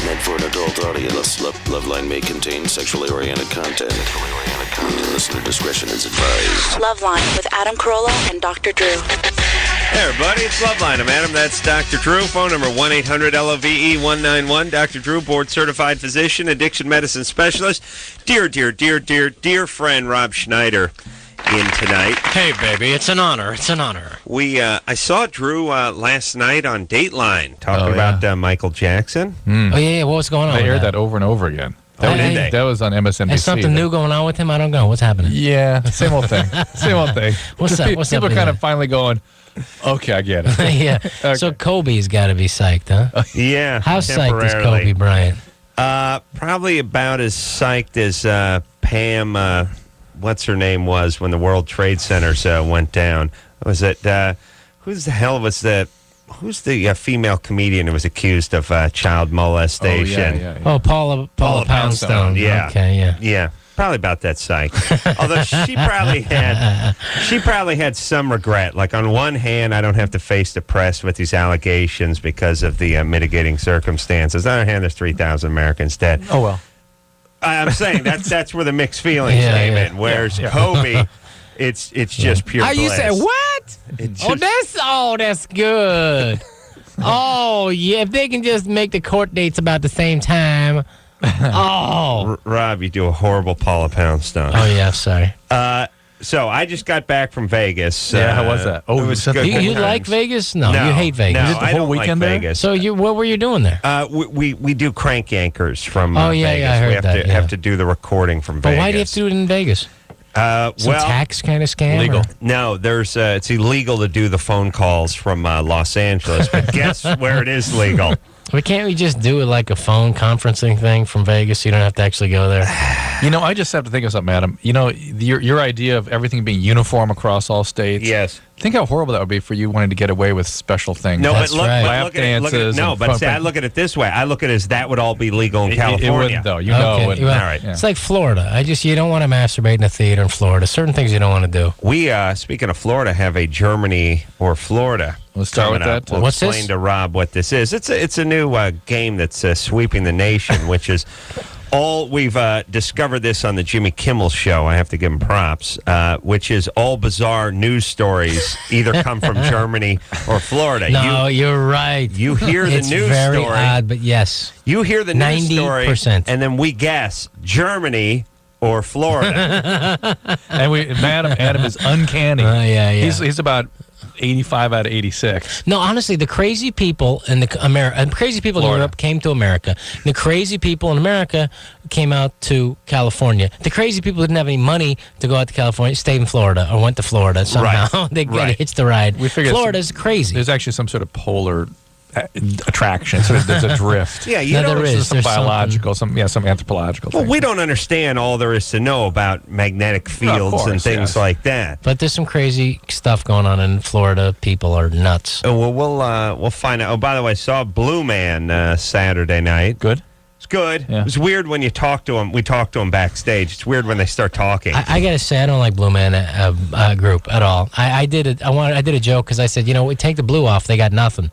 meant for an adult audience. LoveLine may contain sexually oriented content. Listener discretion is advised. LoveLine with Adam Carolla and Dr. Drew. Hey, everybody, it's LoveLine. I'm Adam. That's Dr. Drew. Phone number 1-800-LOVE-191. Dr. Drew, board-certified physician, addiction medicine specialist. Dear friend Rob Schneider in tonight. Hey, baby, it's an honor. It's an honor. I saw Drew last night on Dateline talking about Michael Jackson. Oh, yeah, what was going on? They with aired that over and over again. That was on MSNBC. Is something new going on with him? I don't know. What's happening? Yeah, same old thing. Same old thing. What's up? What's people up? People kind of finally going, okay, I get it. Yeah. Okay. So Kobe's got to be psyched, huh? Yeah. How psyched is Kobe Bryant? Probably about as psyched as Pam, what's her name, was when the World Trade Centers went down. Was it, who's the female comedian who was accused of child molestation? Oh, Paula Poundstone. Yeah. Okay, yeah. Yeah. Probably about that psyched. Although she probably had some regret. Like, on one hand, I don't have to face the press with these allegations because of the mitigating circumstances. On the other hand, there's 3,000 Americans dead. Oh, well. I'm saying that's where the mixed feelings came in. Whereas Kobe, it's just pure bliss. You said what? That's good. Oh yeah, if they can just make the court dates about the same time. Oh, Rob, you do a horrible Paula Poundstone. Oh yeah, sorry. So I just got back from Vegas. Yeah, how was that? Oh, it was good. You like Vegas? No, you hate Vegas. No, Is it the I whole don't weekend like there? Vegas. So what were you doing there? We do crank anchors from Vegas. I heard we have to do the recording from But Vegas. why do you have to do it in Vegas? Some tax kind of scam? Legal. No, it's illegal to do the phone calls from Los Angeles. But guess where it is legal? Can't we just do it like a phone conferencing thing from Vegas so you don't have to actually go there? I just have to think of something, Adam. Your idea of everything being uniform across all states. Yes. Think how horrible that would be for you wanting to get away with special things. No, That's but look, right. but Lap look at it. dances. I look at it this way. I look at it as that would all be legal in California. It wouldn't, though. Okay, All right. It's like Florida. You don't want to masturbate in a theater in Florida. Certain things you don't want to do. We, speaking of Florida, have a Germany or Florida. Let's start with that. We'll What's explain this? to Rob what this is. It's a new game that's sweeping the nation, which is all we've discovered this on the Jimmy Kimmel show. I have to give him props, which is all bizarre news stories either come from Germany or Florida. No, you're right. You hear the it's news very story. odd, but yes. You hear the news story, 90%. and then we guess Germany or Florida. And Adam is uncanny. Yeah. He's about 85 out of 86. No, honestly, the crazy people in crazy people in Europe came to America. The crazy people in America came out to California. The crazy people who didn't have any money to go out to California stayed in Florida or went to Florida somehow. Right. They Right. hitched the ride. We figured Florida's crazy. There's actually some sort of polar attraction. So there's a drift. Yeah, there is. Some There's biological, some anthropological Well, thing. we don't understand all there is to know about magnetic fields and things like that. But there's some crazy stuff going on in Florida. People are nuts. Oh, well, we'll find out. Oh, by the way, I saw Blue Man Saturday night. Good? It's good. Yeah. It was weird when you talk to him. We talked to him backstage. It's weird when they start talking. I gotta say, I don't like Blue Man group at all. I did a joke because I said, we take the blue off, they got nothing.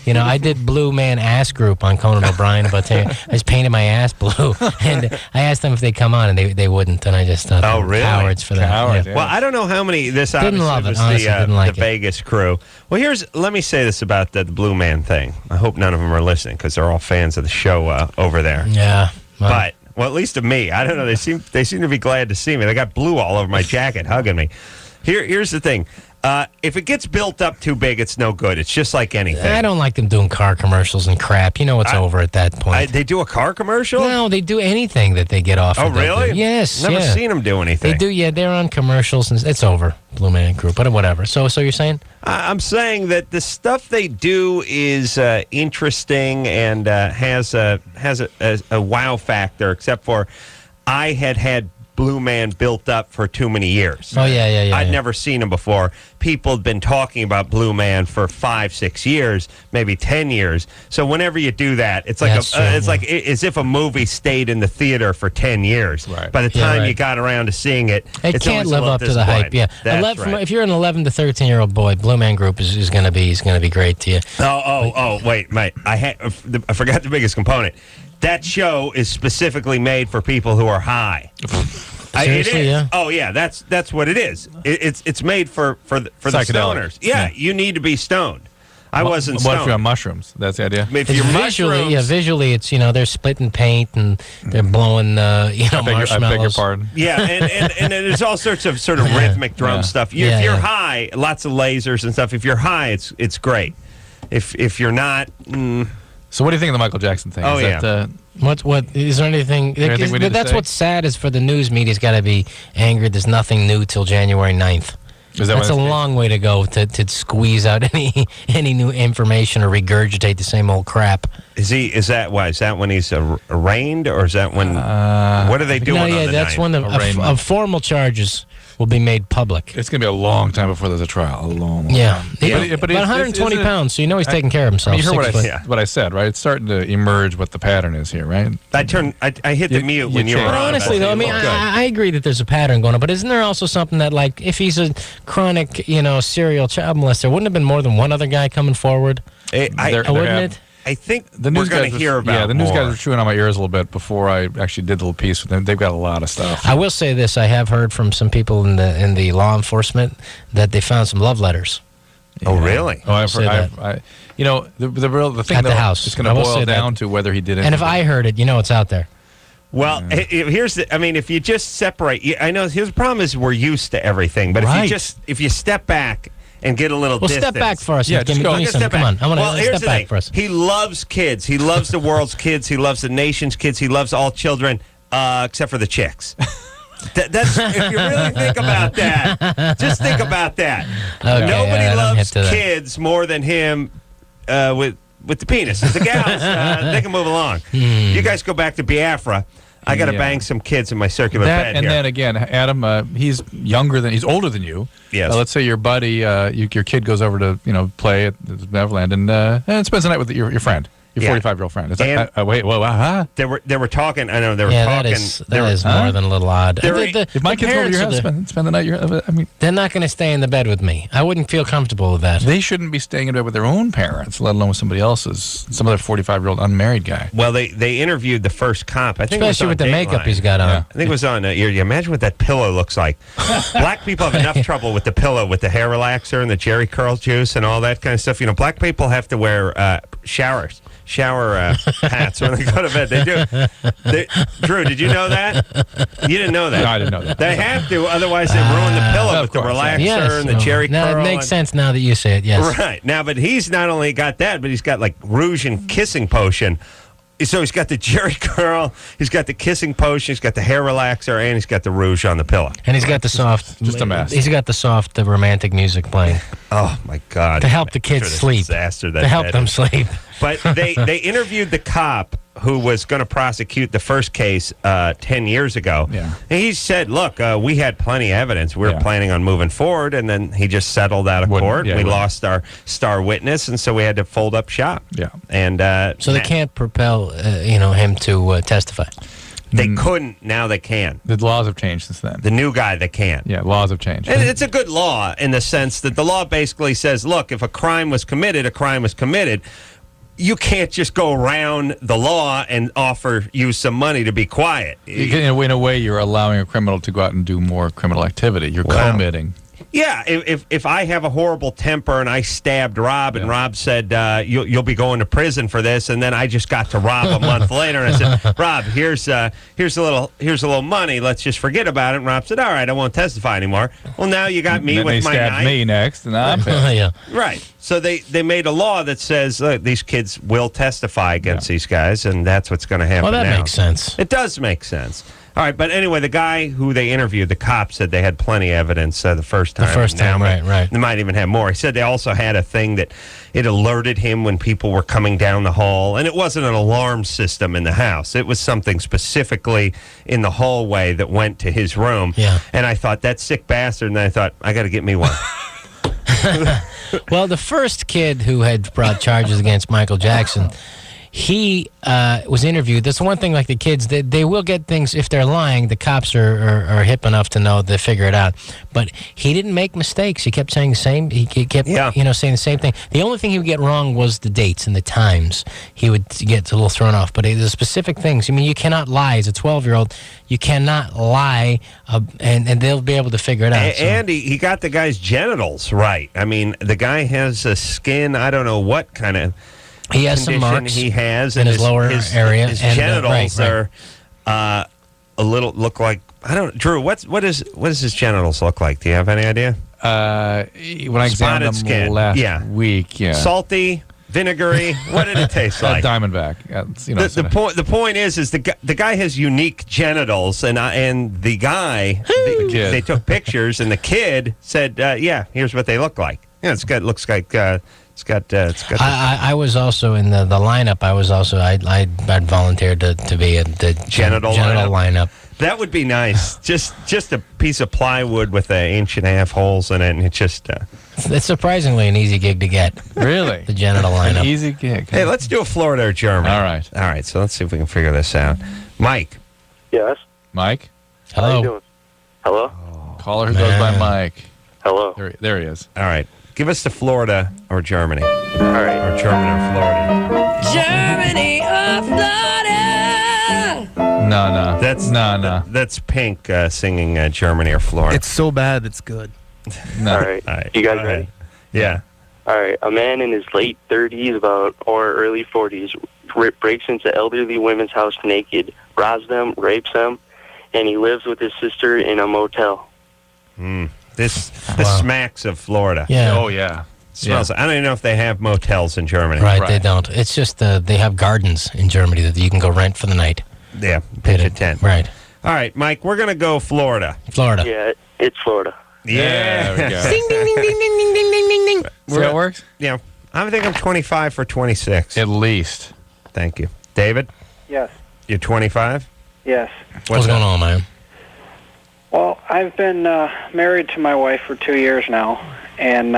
I did Blue Man ass group on Conan O'Brien about I just painted my ass blue, and I asked them if they'd come on, and they wouldn't, and I just thought, oh really? Cowards for that. Cowards, Yeah. Well, I don't know how many. This obviously love it. was Honestly, didn't like the it. Vegas crew. Well, let me say this about the Blue Man thing. I hope none of them are listening because they're all fans of the show over there. Yeah. But at least of me, I don't know. They seem to be glad to see me. They got blue all over my jacket, hugging me. Here's the thing: if it gets built up too big, it's no good. It's just like anything. I don't like them doing car commercials and crap. It's over at that point. They do a car commercial? No, they do anything that they get off. Oh, of that. really? Yes. Never yeah. seen them do anything. They do. Yeah, they're on commercials, and it's over. Blue Man Group, but whatever. So you're saying? I'm saying that the stuff they do is interesting and has a wow factor. Except for, I had Blue Man built up for too many years. Oh, yeah. I'd never seen him before. People had been talking about Blue Man for 5, 6 years, maybe 10 years. So whenever you do that, it's like That's true, like as if a movie stayed in the theater for 10 years. Right. By the time right. you got around to seeing it, It it's can't always a live little up to the hype. Yeah, That's right. If you're an 11 to 13-year-old boy, Blue Man Group is going to be great to you. Wait, mate. I forgot the biggest component. That show is specifically made for people who are high. Seriously, it is. yeah? Oh yeah, that's what it is. It's made for the stoners. Yeah, you need to be stoned. I wasn't What stoned. if you're on mushrooms? That's the idea. If It's you're visually, it's they're splitting paint and they're blowing I beg your marshmallows. pardon. Yeah, and there's all sorts of sort of rhythmic drum Yeah. stuff. Yeah, If you're yeah. high, lots of lasers and stuff. If you're high, it's great. If you're not, So what do you think of the Michael Jackson thing? Oh, Is yeah. that, What is there anything? Anything we need to That's say? what's sad is for the news media's got to be angry. There's nothing new till January 9th. is that That's a what it's- long way to go to squeeze out any new information or regurgitate the same old crap. is that when he's arraigned, or is that when? What are they doing? No, on yeah, the that's 9th? when the Arraignment. formal charges will be made public. It's going to be a long time before there's a trial. A long Yeah, time. But it's- 120 isn't it- pounds, so you know he's taking care of himself. I mean, you heard 6 foot. Yeah. what I said, right? It's starting to emerge what the pattern is here, right? I hit the mute when you were changed. on. But honestly, though, I mean, I agree that there's a pattern going on. But isn't there also something that, like, if he's a chronic, serial child molester, wouldn't have been more than one other guy coming forward? Wouldn't it? I think The we're news going guys to were- hear about. Yeah, the news more. guys were chewing on my ears a little bit before I actually did the little piece with them. They've got a lot of stuff. I will say this: I have heard from some people in the law enforcement that they found some love letters. Oh, really? Oh, I've Say heard. that. The thing At the though, house. is going I to will boil say that. down to whether he did it. And if I heard it, it's out there. Well, here's the. I mean, if you just separate, I know his problem is we're used to everything, but Right. if you step back and get a little Well, distance. step back for us. Yeah, Give just me, go. give me Just some. step Come back. on, I Well, want to here's step the back thing. for us. He loves kids. He loves the world's kids. He loves the nation's kids. He loves all children, except for the chicks. That's if you really think about that. Just think about that. Okay, Nobody all right, I'm hip loves to that. kids more than him with the penis. The gals, they can move along. You guys go back to Biafra. I got to Yeah. bang some kids in my circular that, bed and here. then again, Adam, he's older than you. Yes. Let's say your buddy, your kid goes over to play at Neverland and spends the night with your friend, your Yeah. 45-year-old friend. It's And- like, wait, whoa, huh? They were talking. I know they were Yeah, talking. that is more than a little odd. If my kids go over to your house, spend the night, they're not going to stay in the bed with me. I wouldn't feel comfortable with that. they shouldn't be staying in bed with their own parents, let alone with somebody else's, some other 45-year-old unmarried guy. Well, they interviewed the first cop. I think it was Especially on with the makeup Dateline. he's got on. Yeah. I think it was on. You imagine what that pillow looks like. Black people have enough trouble with the pillow, with the hair relaxer and the Jerry curl juice and all that kind of stuff. Black people have to wear shower hats when they go to bed. They do. Drew, did you know that? You didn't know that. No, I didn't know that. They have to, otherwise they ruin the pillow of with the course, relaxer and the no. Jerry Now, curl. it makes and- sense now that you say it, yes. Right. Now, but he's not only got that, but he's got like rouge and kissing potion. So he's got the Jerry curl, he's got the kissing potion, he's got the hair relaxer, and he's got the rouge on the pillow. And he's got the soft... Just a mess. He's got the soft romantic music playing Oh, my God. to help the kids Sure, sleep. Disaster that To help that them is. sleep. But they interviewed the cop who was going to prosecute the first case 10 years ago. Yeah. And he said, look, we had plenty of evidence. We were Yeah. planning on moving forward, and then he just settled out of Wouldn't- court. yeah, We wouldn't. lost our star witness, and so we had to fold up shop. Yeah. And So they can't propel, him to testify. They couldn't. Now they can. The laws have changed since then. The new guy, they can. Yeah, laws have changed. And it's a good law in the sense that the law basically says, look, if a crime was committed, a crime was committed. You can't just go around the law and offer you some money to be quiet. In a way, you're allowing a criminal to go out and do more criminal activity. You're Wow. committing. Yeah, if I have a horrible temper and I stabbed Rob and Yeah. Rob said you'll be going to prison for this, and then I just got to Rob a month later and I said, Rob, here's a little money. Let's just forget about it. And Rob said, all right, I won't testify anymore. Well, now you got me Then with they my stabbed knife. me next, and I'm pissed. Yeah. Right. So they made a law that says these kids will testify against these guys, and that's what's going to happen. Well, that now. makes sense. It does make sense. All right, but anyway, the guy who they interviewed, the cop, said they had plenty of evidence the first time. The first time, right. They might even have more. He said they also had a thing that it alerted him when people were coming down the hall, and it wasn't an alarm system in the house. It was something specifically in the hallway that went to his room. Yeah. And I thought, that sick bastard, and I thought, I got to get me one. Well, the first kid who had brought charges against Michael Jackson, he was interviewed. That's the one thing, like the kids, they will get things, if they're lying, the cops are hip enough to know, they figure it out. But he didn't make mistakes. He kept saying the same, he kept saying the same thing. The only thing he would get wrong was the dates and the times. He would get a little thrown off. But the specific things, I mean, you cannot lie. As a 12-year-old, you cannot lie, and they'll be able to figure it out. And he got the guy's genitals right. I mean, the guy has a skin, I don't know what kind of... He has some marks he has in his lower area. His and, genitals are a little, look like, I don't, Drew, what does his genitals look like? Do you have any idea? When I examined Spotted them skin. last week, Salty, vinegary. What did it taste like? Diamondback. The point is the guy has unique genitals, and the guy they took pictures, and the kid said, here's what they look like. Yeah, looks like. I was also in the lineup. I'd volunteered to be in the genital lineup. That would be nice. just a piece of plywood with 1.5 inch holes in it, and it's just. It's surprisingly an easy gig to get. Really, the genital lineup. An easy gig. Hey, let's do a Florida or Germany. All right. So let's see if we can figure this out. Mike. Yes. Mike. Hello. How you doing? Hello. Caller who goes by Mike. Hello. There he is. All right. Give us the Florida or Germany. All right. Or Germany or Florida. Germany or Florida. No. That's Pink singing Germany or Florida. It's so bad, it's good. No. All right. You guys ready? Yeah. All right. A man in his late 30s or early 40s breaks into elderly women's house naked, robs them, rapes them, and he lives with his sister in a motel. This smacks of Florida. Yeah. Oh, yeah. Smells. I don't even know if they have motels in Germany. Right, they don't. It's just they have gardens in Germany that you can go rent for the night. Yeah, pitch a tent. Right. All right, Mike, we're going to go Florida. Florida. Yeah, it's Florida. Yeah. There we go. Ding, ding, ding, ding, ding, ding, ding, ding, ding, ding. See how it works? Yeah. I think I'm 25 for 26. At least. Thank you. David, Yes. you're 25? Yes. What's going on, man? Well, I've been married to my wife for 2 years now, and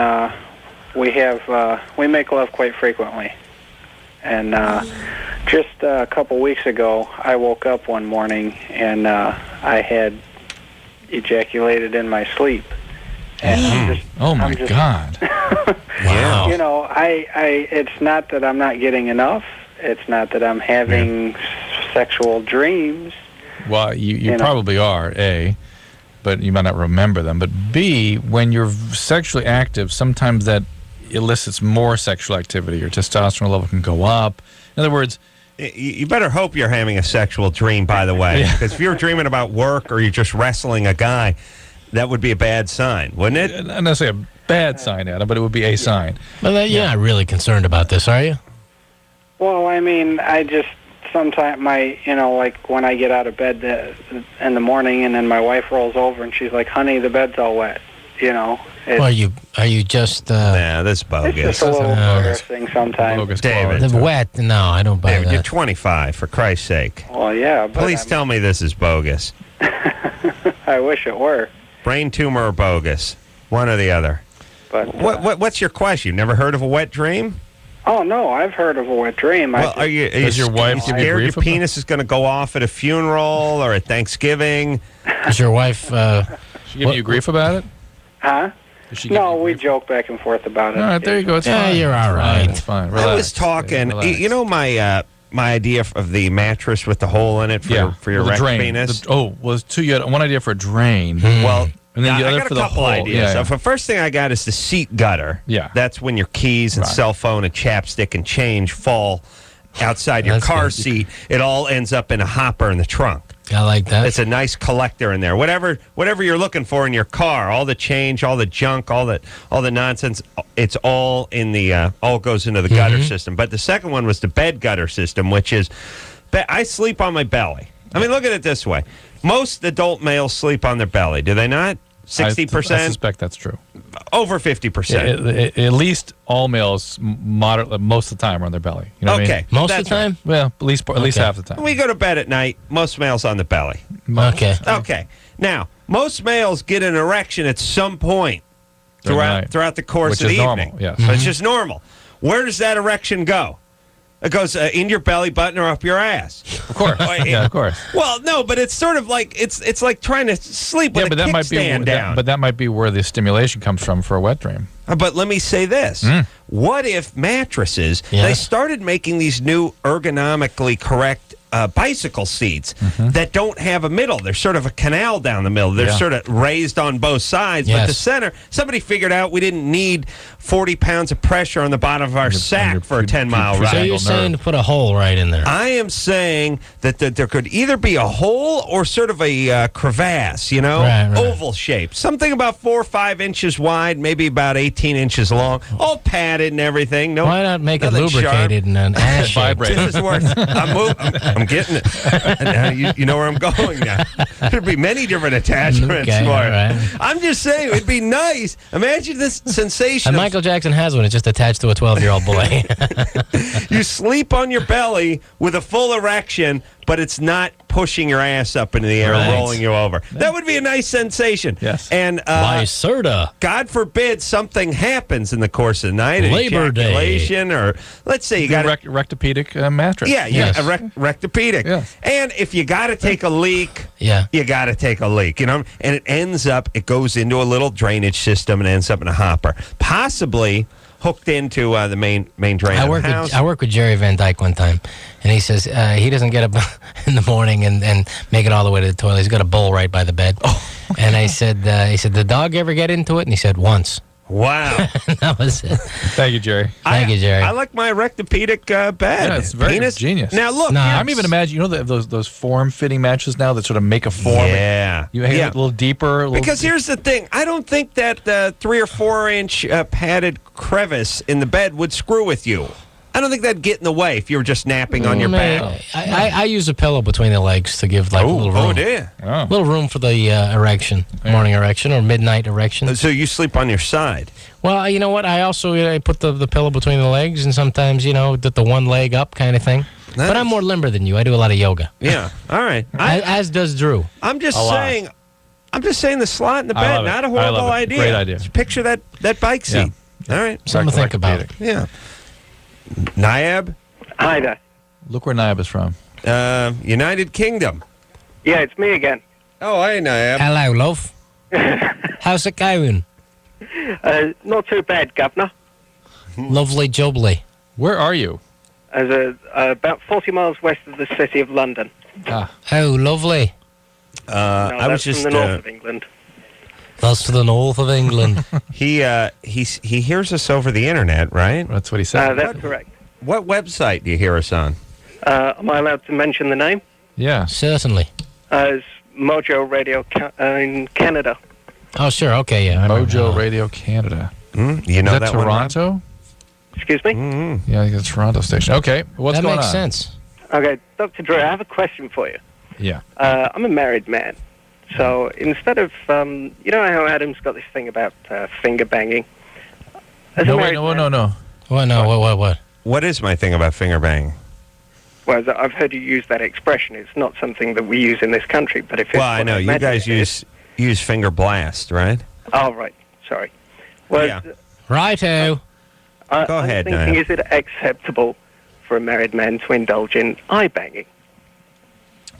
we make love quite frequently. And just a couple weeks ago, I woke up one morning and I had ejaculated in my sleep. And my God. Wow. You know, it's not that I'm not getting enough. It's not that I'm having sexual dreams. Well, you probably are, A, but you might not remember them. But B, when you're sexually active, sometimes that elicits more sexual activity. Your testosterone level can go up. In other words, you better hope you're having a sexual dream, by the way. Because if you're dreaming about work or you're just wrestling a guy, that would be a bad sign, wouldn't it? not necessarily a bad sign, Adam, but it would be a sign. Well, you're not really concerned about this, are you? Well, I mean, I just sometimes like when I get out of bed in the morning, and then my wife rolls over and she's like, "Honey, the bed's all wet." You know. Well, are you just? Nah, that's bogus. It's just a little embarrassing sometimes. Bogus David. Clark. The wet? No, I don't buy David, that. you're 25, for Christ's sake. Well, yeah. But Please tell me this is bogus. I wish it were. Brain tumor or bogus? One or the other. But What's your question? You've never heard of a wet dream? oh no, I've heard of a wet dream. Well, are you Does your wife give you scared grief your penis is going to go off at a funeral or at Thanksgiving? Is your wife? She give you grief about it? Huh? Does she give No, you we grief? joke back and forth about it. All right, there you go. It's Yeah, fine. you're all It's fine. right. It's fine. I Relax. was talking. Relax. You know my idea of the mattress with the hole in it for your Well, the wrecked drain. penis. Was two. You had one idea for a drain. Well, And then the I other got for a the couple hole. ideas. Yeah, So yeah. the first thing I got is the seat gutter. Yeah. That's when your keys and Right. cell phone and chapstick and change fall outside your That's car good. seat. It all ends up in a hopper in the trunk. I like that. It's a nice collector in there. Whatever you're looking for in your car, all the change, all the junk, all the nonsense, it's all in the all goes into the gutter system. But the second one was the bed gutter system, which is I sleep on my belly. I mean, look at it this way. Most adult males sleep on their belly, do they not? 60%? I suspect that's true. Over 50%. At least all males, most of the time, are on their belly. You know what I Okay. mean? Most of That's the time? Well, at least half the time. When we go to bed at night, most males on the belly. Okay. Okay. Now, most males get an erection at some point throughout the course Which of is the normal, evening. yes. So it's just normal. Where does that erection go? It goes in your belly button or up your ass. Of course. Yeah, of course. Well, no, but it's sort of like it's like trying to sleep with a kickstand down. But that might be where the stimulation comes from for a wet dream. But let me say this. What if mattresses, Yes. they started making these new ergonomically correct bicycle seats that don't have a middle. They're sort of a canal down the middle. They're sort of raised on both sides. But Yes. the center, somebody figured out we didn't need 40 pounds of pressure on the bottom of our sack for a 10-mile your ride. So you're saying to put a hole right in there? I am saying that there could either be a hole or sort of a crevasse, Right. oval shape. Something about 4 or 5 inches wide, maybe about 18 inches long, all padded and everything. No, Why not make it nothing sharp. lubricated and an ass shape? This is worth. I'm getting it. Now you know where I'm going now. There'd be many different attachments Okay, for all it. right. I'm just saying, it'd be nice. Imagine this sensation. And of Michael Jackson has one. It's just attached to a 12-year-old boy. you sleep on your belly with a full erection, but it's not pushing your ass up into the air, Right. rolling you over. That would be a nice sensation. Yes. And Lyserta. God forbid something happens in the course of the night, Labor Day. ejaculation, or let's say you got rectopedic mattress. yeah, Yes. a rectopedic. Yes. And if you got to take a leak, Yeah. you got to take a leak, and it goes into a little drainage system and ends up in a hopper, possibly hooked into the main drain I of work the house. with Jerry Van Dyke one time, and he says he doesn't get up in the morning and make it all the way to the toilet. He's got a bowl right by the bed. And he said, "The dog ever get into it?" And he said, "Once." Wow. That was it. Thank you, Jerry. Thank you, Jerry. I like my rectopedic bed. Yeah, it's very Penis. genius. Now look, No, I'm even imagining, those form-fitting mattresses now that sort of make a form. yeah, You make it a little deeper. Because here's the thing: I don't think that 3 or 4 inch padded crevice in the bed would screw with you. I don't think that'd get in the way if you were just napping on your back. I use a pillow between the legs to give a little room. Oh, dear. Oh. Little room for the erection, morning erection or midnight erection. So you sleep on your side. Well, you know what? I also I put the pillow between the legs, and sometimes the one leg up kind of thing. But I'm more limber than you. I do a lot of yoga. Yeah. All right. As does Drew. I'm just lot. saying. I'm just saying the slot in the I bed, love it. not a I horrible love it. idea. Great idea. Just picture that bike seat. All right. Something to think about. Yeah. Niab, Hi there. Look where Niab is from. United Kingdom. Yeah, it's me again. Oh, hi, Niab. Hello, love. How's it going? Not too bad, Governor. Lovely jubbly. Where are you? About 40 miles west of the city of London. Oh, lovely. No, I was that's just from the north of England. That's to the north of England. he hears us over the internet, right? That's what he said. That's correct. What website do you hear us on? Am I allowed to mention the name? Yeah. Certainly. It's Mojo Radio in Canada. Oh, sure. Okay, yeah. I remember Mojo that. Radio Canada. You know Is that one, Toronto? Excuse me? Yeah, I think it's a Toronto station. Okay, what's That going makes on? sense. Okay, Dr. Drew, I have a question for you. Yeah. I'm a married man. So instead of, you know how Adam's got this thing about finger banging? As a No, married man- no. What? No, what? What is my thing about finger banging? Well, I've heard you use that expression. It's not something that we use in this country, but if it's Well, I what know you imagine guys it is- use finger blast, right? Oh, right. Sorry. Well, Yeah. Righto. Go ahead, I'm thinking, Niall. is it acceptable for a married man to indulge in eye banging?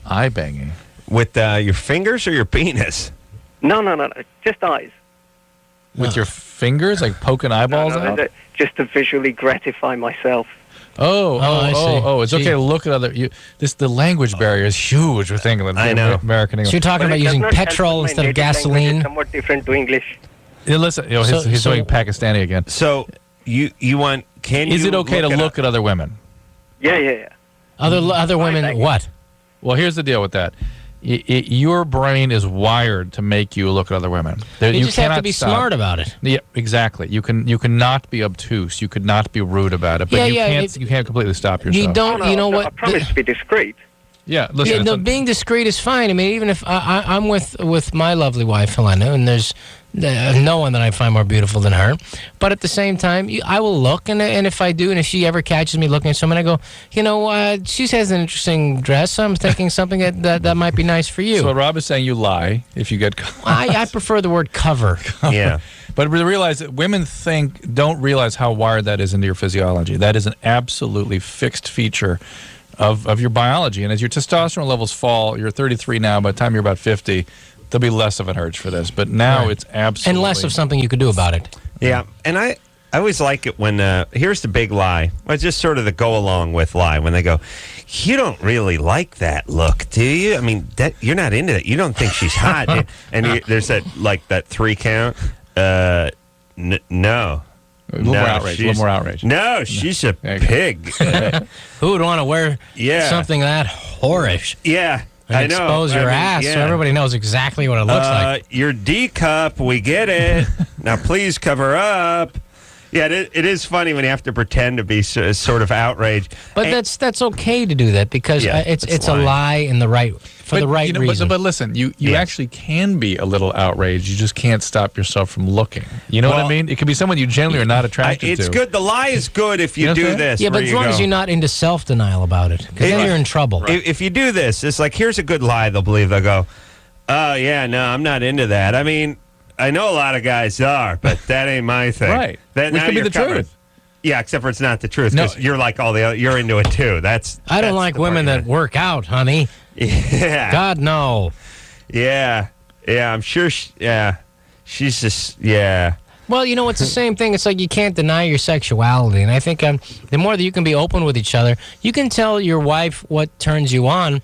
Eye banging. With your fingers or your penis? No. Just eyes. With your fingers, like poking eyeballs out? Just to visually gratify myself. I see. It's okay to look at other. The language barrier is huge with England. I know. American English. So you're talking about Well, it does using not help petrol that my instead of native language is gasoline? somewhat different to English. Yeah, listen, he's So- doing Pakistani again. So you want? Is it okay to look at other women? Yeah. Other women, banging. what? Well, here's the deal with that. Your brain is wired to make you look at other women. You just have to cannot be stop. smart about it. Yeah, exactly. You cannot be obtuse. You could not be rude about it. But Yeah, you yeah, can't completely stop yourself. You don't. No, You know no, what? I promise to be discreet. Yeah, listen. no, being discreet is fine. I mean, even if I'm with my lovely wife, Helena, and there's no one that I find more beautiful than her. But at the same time, I will look, and if I do, and if she ever catches me looking at someone, I go, she has an interesting dress, so I'm thinking something that might be nice for you. So what Rob is saying, you lie if you get caught. I prefer the word cover. Yeah. But realize that women don't realize how wired that is into your physiology. That is an absolutely fixed feature of your biology. And as your testosterone levels fall, you're 33 now, by the time you're about 50, there'll be less of an urge for this. But now it's absolutely... And less of something you could do about it. Yeah, and I always like it when, here's the big lie. Well, it's just sort of the go along with lie. When they go, you don't really like that look, do you? I mean, you're not into that. You don't think she's hot. And there's that 3 count. No. A little more outrage. No, she's a pig. Who would want to wear Yeah. something that whorish? Yeah, And I know. expose your ass so everybody knows exactly what it looks like. Your D cup, we get it. Now please cover up. Yeah, it is funny when you have to pretend to be sort of outraged. But that's okay to do that because it's a lie in the right reason. But listen, you actually can be a little outraged. You just can't stop yourself from looking. You know what I mean? It could be someone you generally are not attracted to. It's good. The lie is good if you do this. Yeah, but as long as you're not into self-denial about it, because then you're in trouble. Right. If you do this, it's like, here's a good lie they'll believe. They'll go, oh, yeah, no, I'm not into that. I mean, I know a lot of guys are, but that ain't my thing. Right. Which could be the truth. Yeah, except for it's not the truth, because you're like all the other, you're into it too. I don't like women that work out, honey. Yeah. God, no. Yeah. Yeah, I'm sure. She's just, yeah. Well, it's the same thing. It's like you can't deny your sexuality. And I think the more that you can be open with each other, you can tell your wife what turns you on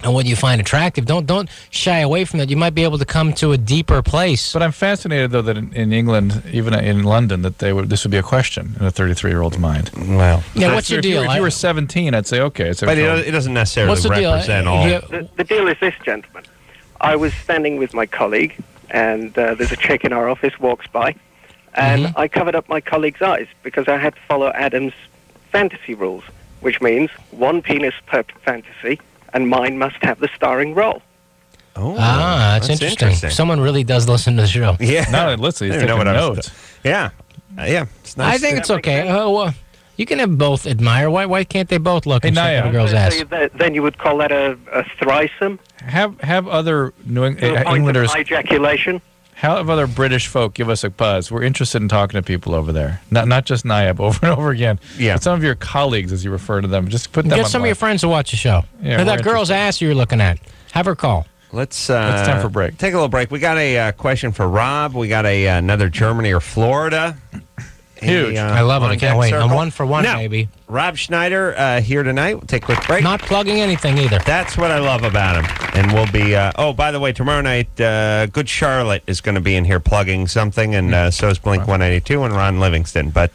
and what you find attractive. Don't shy away from that. You might be able to come to a deeper place. But I'm fascinated, though, that in England, even in London, that this would be a question in a 33-year-old's mind. Well, yeah. What's your deal? If you were 17, I'd say okay. But it doesn't necessarily represent all. The deal is this, gentlemen. I was standing with my colleague, and there's a chick in our office walks by, and I covered up my colleague's eyes because I had to follow Adam's fantasy rules, which means one penis per fantasy, and mine must have the starring role. Oh, that's interesting. Someone really does listen to the show. Yeah. No, listen, he's taking notes. Yeah. It's nice. I think it's okay. Well, you can have both admire. Why can't they both look and check out a girl's ass? Then you would call that a threesome? Have other Englanders... ejaculation? Have other British folk give us a buzz. We're interested in talking to people over there. Not just Nayab over and over again. Yeah. But some of your colleagues, as you refer to them. Just put them on. Get some of your friends to watch the show. Yeah, that girl's ass you're looking at. Have her call. It's time for a break. Take a little break. We got a question for Rob. We got another Germany or Florida. Huge. I love it. I can't wait. I'm 1 for 1, baby. Rob Schneider here tonight. We'll take a quick break. Not plugging anything either. That's what I love about him. And we'll be, by the way, tomorrow night, Good Charlotte is going to be in here plugging something, and so is Blink 182 and Ron Livingston. But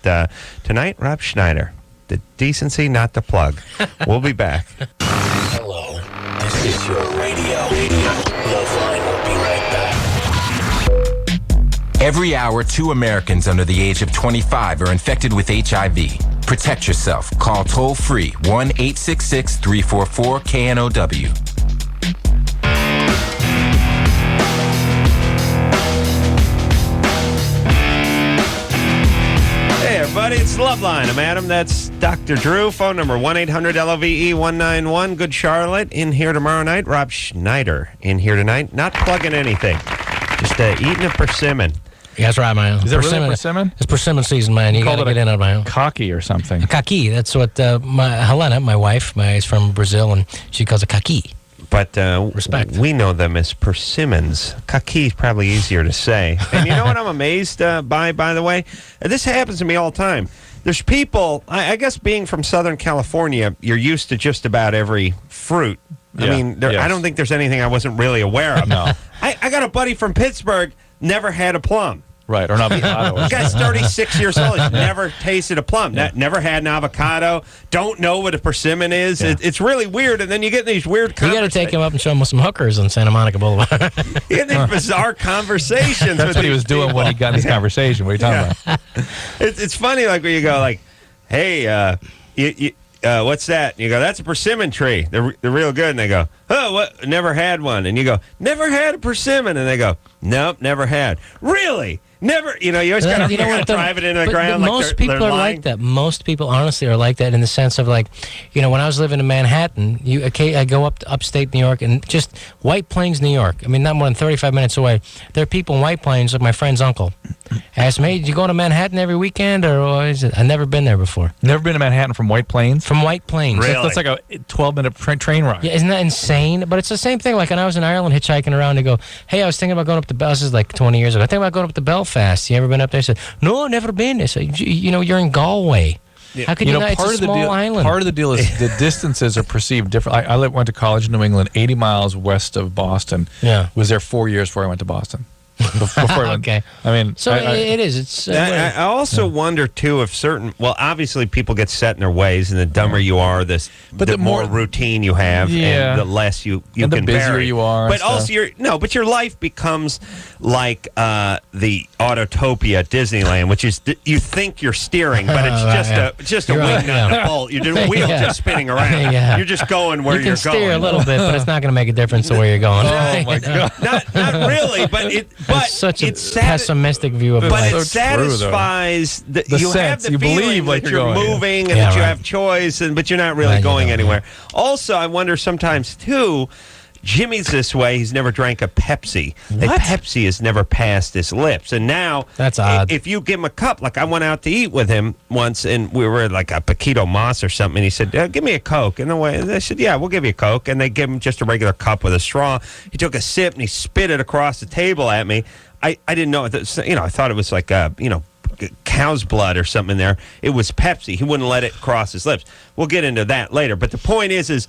tonight, Rob Schneider. The decency not to plug. We'll be back. Hello. This is your radio. LoveLine will be right back. Every hour, 2 Americans under the age of 25 are infected with HIV. Protect yourself. Call toll-free 1-866-344-KNOW. Hey, everybody, it's LoveLine. I'm Adam. That's Dr. Drew. Phone number 1-800-LOVE-191. Good Charlotte. In here tomorrow night. Rob Schneider in here tonight. Not plugging anything. Just eating a persimmon. Yeah, that's right, man. Is it really persimmon? It's persimmon season, man. You got to get in on it, man. Kaki or something. Kaki. That's what Helena, my wife, is from Brazil, and she calls it kaki. But respect. We know them as persimmons. Kaki is probably easier to say. And you know what I'm amazed by the way? This happens to me all the time. There's people, I guess being from Southern California, you're used to just about every fruit. I mean, I don't think there's anything I wasn't really aware of. No. I got a buddy from Pittsburgh, never had a plum. Right, or an avocado. This guy's 36 years old. He's never tasted a plum. Never had an avocado. Don't know what a persimmon is. Yeah. It's really weird. And then you get these weird conversations. You got to take him up and show him some hookers on Santa Monica Boulevard. You get these bizarre conversations. That's what he was doing when he got in this conversation. What are you talking about? It's funny, like, when you go, like, hey, what's that? And you go, that's a persimmon tree. They're real good. And they go, oh, what? Never had one. And you go, never had a persimmon. And they go, nope, never had. Really? Never, you always got to drive it into the ground. Most people are like that. Most people, honestly, are like that in the sense of like, when I was living in Manhattan, I go up to upstate New York and just White Plains, New York. I mean, not more than 35 minutes away. There are people in White Plains, like my friend's uncle. Asked me, "Do you go to Manhattan every weekend, or is it?" I've never been there before. Never been to Manhattan from White Plains? From White Plains. Really? That's like a 12-minute train ride. Yeah, isn't that insane? But it's the same thing. Like when I was in Ireland hitchhiking around, they go, "Hey, I was thinking about going up to Belfast." This is like 20 years ago. I think about going up to Belfast. You ever been up there? I said, "No, never been." I said, "You're in Galway. Yeah. How could you not? It's a small island." Part of the deal is the distances are perceived different. I went to college in New England, 80 miles west of Boston. Yeah. Was there 4 years before I went to Boston. Before I went, Okay. I mean, So it is. It's. I also wonder too if obviously people get set in their ways, and the dumber you are, the more routine you have, and the less you and can the busier vary. you are. But also but your life becomes like the Autotopia at Disneyland, which is you think you're steering, but it's just a wing nut and a bolt. You're the wheel just spinning around. Yeah. You're just going where you can you're steer going. a little bit, but it's not going to make a difference to where you're going. Oh my God! Not really, but it's such a pessimistic view of but life. it satisfies the you sense. have the You feeling believe like that you're you're going. moving and that you have choice, but you're not really going anywhere. Also, I wonder sometimes too. Jimmy's this way. He's never drank a Pepsi. A Pepsi has never passed his lips. And now, that's odd. If you give him a cup, like I went out to eat with him once, and we were at like a Paquito Mas or something, and he said, give me a Coke. And I said, yeah, we'll give you a Coke. And they give him just a regular cup with a straw. He took a sip, and he spit it across the table at me. I didn't know. I thought it was like, cow's blood or something in there. It was Pepsi. He wouldn't let it cross his lips. We'll get into that later. But the point is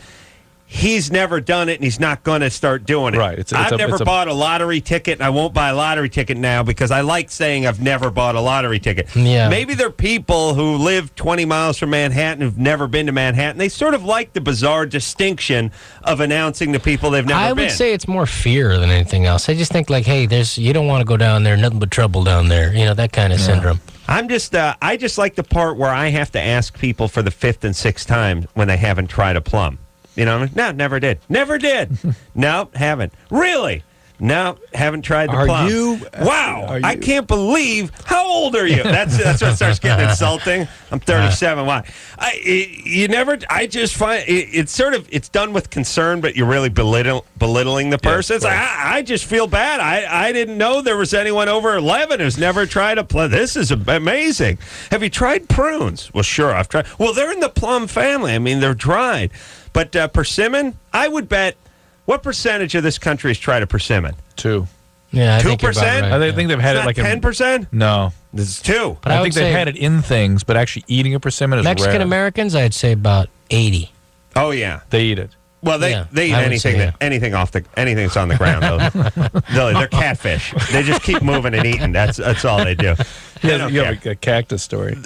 he's never done it, and he's not going to start doing it. Right. I've never bought a lottery ticket, and I won't buy a lottery ticket now because I like saying I've never bought a lottery ticket. Yeah. Maybe there are people who live 20 miles from Manhattan who've never been to Manhattan. They sort of like the bizarre distinction of announcing to people they've never been. I would say it's more fear than anything else. I just think like, hey, you don't want to go down there, nothing but trouble down there. That kind of syndrome. I just like the part where I have to ask people for the 5th and 6th time when they haven't tried a plum. No, never did. Never did. No, haven't. Really? No, haven't tried the plum. Wow, I can't believe. How old are you? That's what starts getting insulting. I'm 37. Why? I just find it's done with concern, but you're really belittling the person. It's like, I just feel bad. I didn't know there was anyone over 11 who's never tried a plum. This is amazing. Have you tried prunes? Well, sure, I've tried. Well, they're in the plum family. I mean, they're dried. But persimmon, I would bet, what percentage of this country has tried a persimmon? 2. Yeah, 2%? Right, I think they've had it like 10%? No. It's 2. But I think they've had it in things, but actually eating a persimmon is Mexican rare. Americans, I'd say about 80. Oh, yeah. They eat it. Well, they eat anything anything that's on the ground. They're catfish. They just keep moving and eating. That's all they do. You have a cactus story.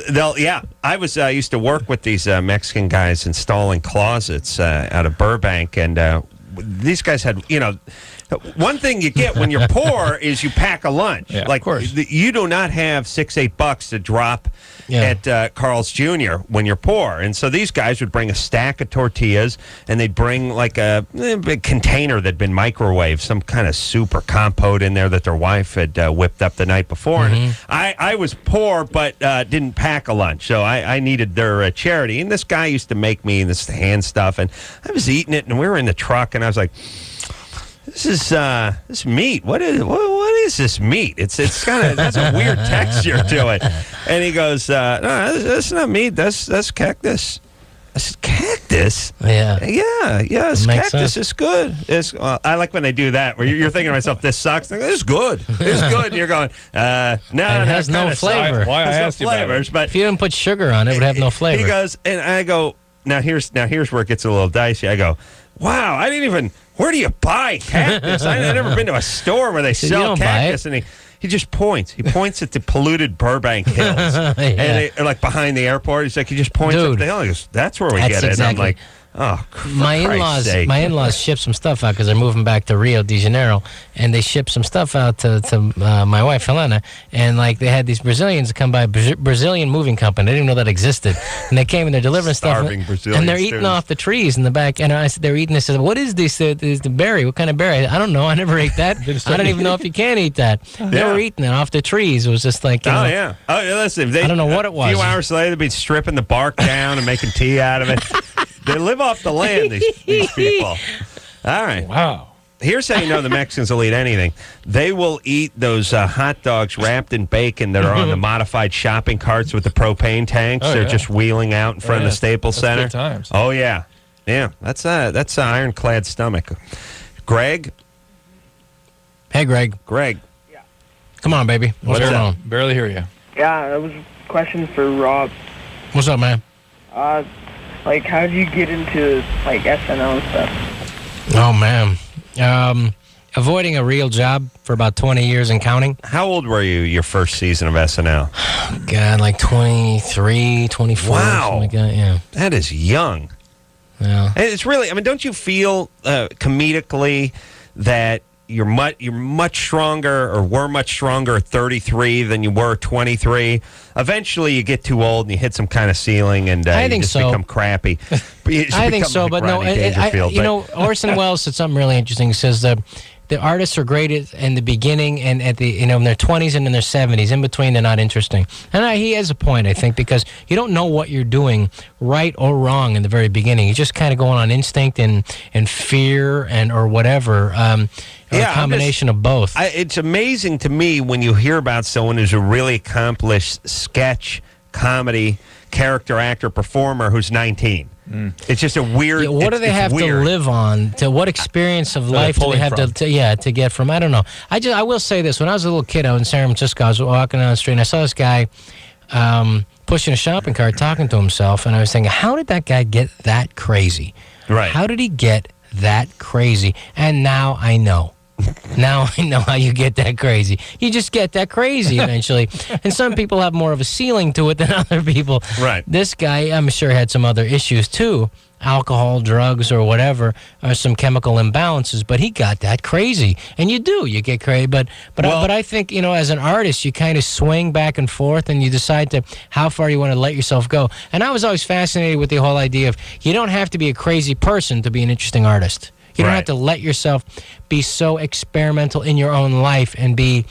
I used to work with these Mexican guys installing closets out of Burbank, and these guys had, one thing you get when you're poor is you pack a lunch. Yeah, like, of course. You do not have $6-8 to drop at Carl's Jr. when you're poor. And so these guys would bring a stack of tortillas, and they'd bring like a big container that'd been microwaved, some kind of soup or compote in there that their wife had whipped up the night before. And I was poor, but didn't pack a lunch, so I needed their charity. And this guy used to make me this hand stuff, and I was eating it, and we were in the truck, and I was like, this is meat. What is this meat? It's kind of, that's a weird texture to it. And he goes, no, that's not meat. That's cactus. I said, cactus? Yeah. Yes, cactus is good. I like when they do that, where you're thinking to myself, this sucks. This is good. It's good. And you're going, no, it has no flavor. Why I asked you about it. But if you didn't put sugar on it, it would have no flavor. He goes, and I go, now here's where it gets a little dicey. I go, wow, where do you buy cactus? I've never been to a store where they sell cactus. And he just points. He points at the polluted Burbank Hills. And like behind the airport. He's like, he just points at the hill. He goes, that's where we get it. And I'm like, Oh, my in-laws ship some stuff out because they're moving back to Rio de Janeiro, and they ship some stuff out to my wife Helena, and like they had these Brazilians come by, Brazilian moving company. They didn't know that existed, and they came and they're delivering stuff, and they're eating off the trees in the back. And I said, they're eating this. I said, what is this? Is the berry? What kind of berry? I don't know. I never ate that. I don't even know if you can eat that. They were eating it off the trees. It was just like, listen, I don't know what it was. A few hours later, they'd be stripping the bark down and making tea out of it. They live off the land, these people. All right. Wow. Here's how you know the Mexicans will eat anything. They will eat those hot dogs wrapped in bacon that are on the modified shopping carts with the propane tanks. They're just wheeling out in front of the Staples Center. Good times. Oh, yeah. Yeah, that's an ironclad stomach. Greg? Hey, Greg. Greg. Yeah. Come on, baby. What's going on? Barely hear you. Yeah, that was a question for Rob. What's up, man? Like, how did you get into, like, SNL and stuff? Oh, man. Avoiding a real job for about 20 years and counting. How old were you your first season of SNL? God, like 23, 24. Wow. Something like that, yeah. That is young. Yeah. It's really, I mean, don't you feel comedically that you're much stronger or were much stronger at 33 than you were at 23? Eventually, you get too old and you hit some kind of ceiling and I you think just so. become crappy. I think so, but no, Orson Welles said something really interesting. He says the artists are great in the beginning and at the in their 20s and in their 70s. In between, they're not interesting. And he has a point, I think, because you don't know what you're doing right or wrong in the very beginning. You're just kind of going on instinct and fear and or whatever. Or a combination of both. It's amazing to me when you hear about someone who's a really accomplished sketch, comedy, character, actor, performer who's 19. It's just a weird. What do they have to live on? To what experience of life do they have to get from? I don't know. I will say this: when I was a little kid, I was in San Francisco. I was walking down the street, and I saw this guy pushing a shopping cart, talking to himself, and I was thinking, how did that guy get that crazy? Right? How did he get that crazy? And now I know. Now I know how you get that crazy. You just get that crazy eventually. And some people have more of a ceiling to it than other people. Right. This guy, I'm sure, had some other issues too. Alcohol, drugs, or whatever, or some chemical imbalances. But he got that crazy. And you get crazy. But I think, as an artist, you kind of swing back and forth and you decide how far you want to let yourself go. And I was always fascinated with the whole idea of you don't have to be a crazy person to be an interesting artist. You don't have to let yourself be so experimental in your own life and be,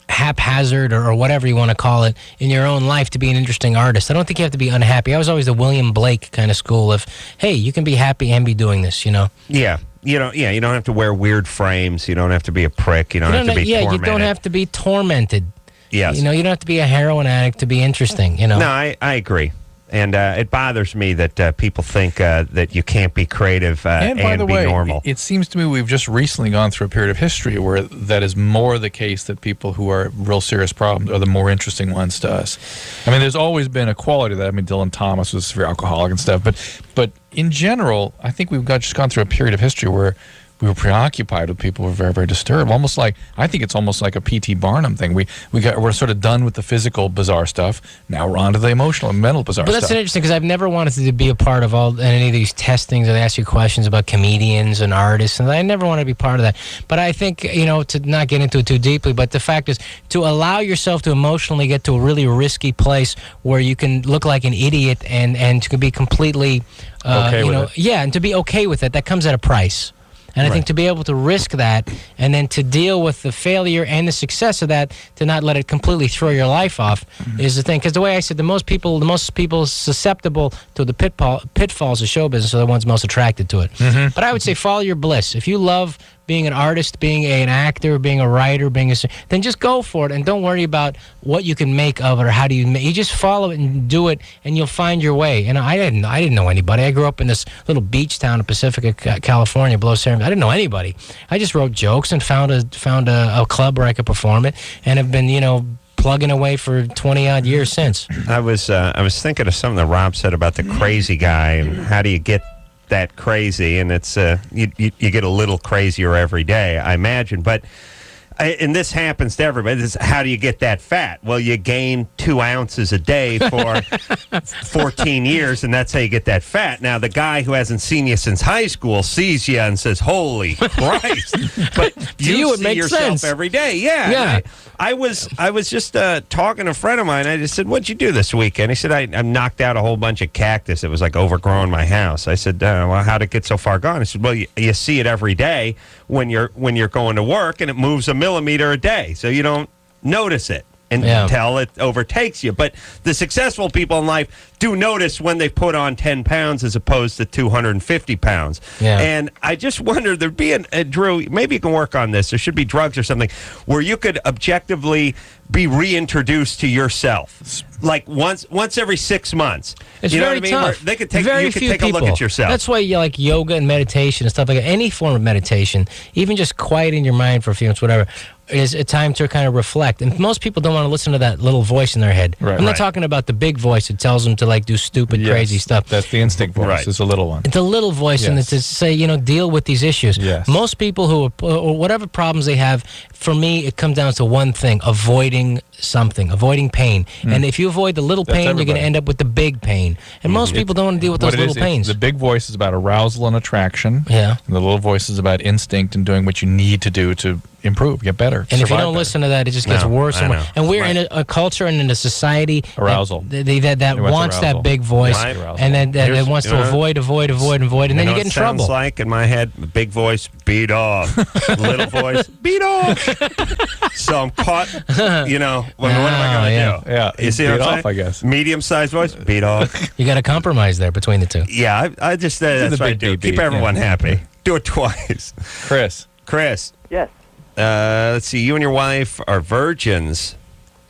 haphazard or whatever you want to call it in your own life to be an interesting artist. I don't think you have to be unhappy. I was always the William Blake kind of school of, hey, you can be happy and be doing this, Yeah. You don't have to wear weird frames. You don't have to be a prick. You don't have to be tormented. You don't have to be tormented. Yes. You don't have to be a heroin addict to be interesting, No, I agree. And it bothers me that people think that you can't be creative and by the be way, normal. It seems to me we've just recently gone through a period of history where that is more the case, that people who are real serious problems are the more interesting ones to us. I mean, there's always been a quality to that. I mean, Dylan Thomas was a severe alcoholic and stuff. But in general, I think we've just gone through a period of history where we were preoccupied with people who were very, very disturbed. I think it's almost like a P.T. Barnum thing. We're sort of done with the physical bizarre stuff. Now we're on to the emotional and mental bizarre stuff. But that's interesting because I've never wanted to be a part of any of these testings. They ask you questions about comedians and artists, and I never want to be part of that. But I think, to not get into it too deeply, but the fact is to allow yourself to emotionally get to a really risky place where you can look like an idiot and to be completely, okay with it. Yeah, and to be okay with it, that comes at a price. And I think to be able to risk that and then to deal with the failure and the success of that, to not let it completely throw your life off is the thing. Because the way I said, the most people susceptible to the pitfalls of show business are the ones most attracted to it. Mm-hmm. But I would say follow your bliss. If you love being an artist, being an actor, being a writer, then just go for it and don't worry about what you can make of it or how do you just follow it and do it and you'll find your way. And I didn't know anybody. I grew up in this little beach town in Pacifica, California, below San Francisco. I didn't know anybody. I just wrote jokes and found a club where I could perform it and have been, plugging away for 20 odd years since. I was thinking of something that Rob said about the crazy guy and how do you get that crazy, and it's you get a little crazier every day, I imagine. But and this happens to everybody. This is, how do you get that fat? Well, you gain 2 ounces a day for 14 years, and that's how you get that fat. Now, the guy who hasn't seen you since high school sees you and says, "Holy Christ!" But you it see makes yourself sense. every day. Yeah. I was just talking to a friend of mine. I just said, "What'd you do this weekend?" He said, "I knocked out a whole bunch of cactus. It was like overgrowing my house." I said, "Well, how'd it get so far gone?" He said, "Well, you see it every day when you're going to work, and it moves a millimeter a day, so you don't notice it until it overtakes you." But the successful people in life do notice when they put on 10 pounds as opposed to 250 pounds. Yeah. And I just wonder, there'd be Drew, maybe you can work on this. There should be drugs or something where you could objectively be reintroduced to yourself, like once every 6 months. It's you know very what I mean? tough. Where they could take, Very you could few take a look people. at yourself. That's why you like yoga and meditation and stuff like that. Any form of meditation, even just quieting your mind for a few minutes, whatever, is a time to kind of reflect. And most people don't want to listen to that little voice in their head. Right. I'm not Right. talking about the big voice that tells them to like do stupid, Yes, crazy stuff. That's the instinct voice. Right. It's a little one. It's a little voice and Yes. it's to say, deal with these issues. Yes. Most people who are, or whatever problems they have, for me, it comes down to one thing: avoiding something, avoiding pain. And if you avoid the little That's pain, you're going to everybody. end up with the big pain. And most people don't want to deal with those What it little is, pains. The big voice is about arousal and attraction. Yeah. And the little voice is about instinct and doing what you need to do to improve, get better. And if you survive don't better. listen to that, it just gets No, worse and I worse. know. And we're in a culture and in a society Arousal. that It wants wants arousal. that big voice, Right. and then that Here's- wants you to know- avoid, and then you know get in what it trouble. sounds like in my head, big voice, beat off. Little voice, beat off. So I'm caught, what am I going to yeah. do? Yeah, You see beat what I'm off, saying? I guess. Medium-sized voice, beat off. You got to compromise there between the two. Yeah, I just that's the what I big do. beat, Keep everyone yeah. happy. Do it twice. Chris. Chris, Yes. let's see. You and your wife are virgins.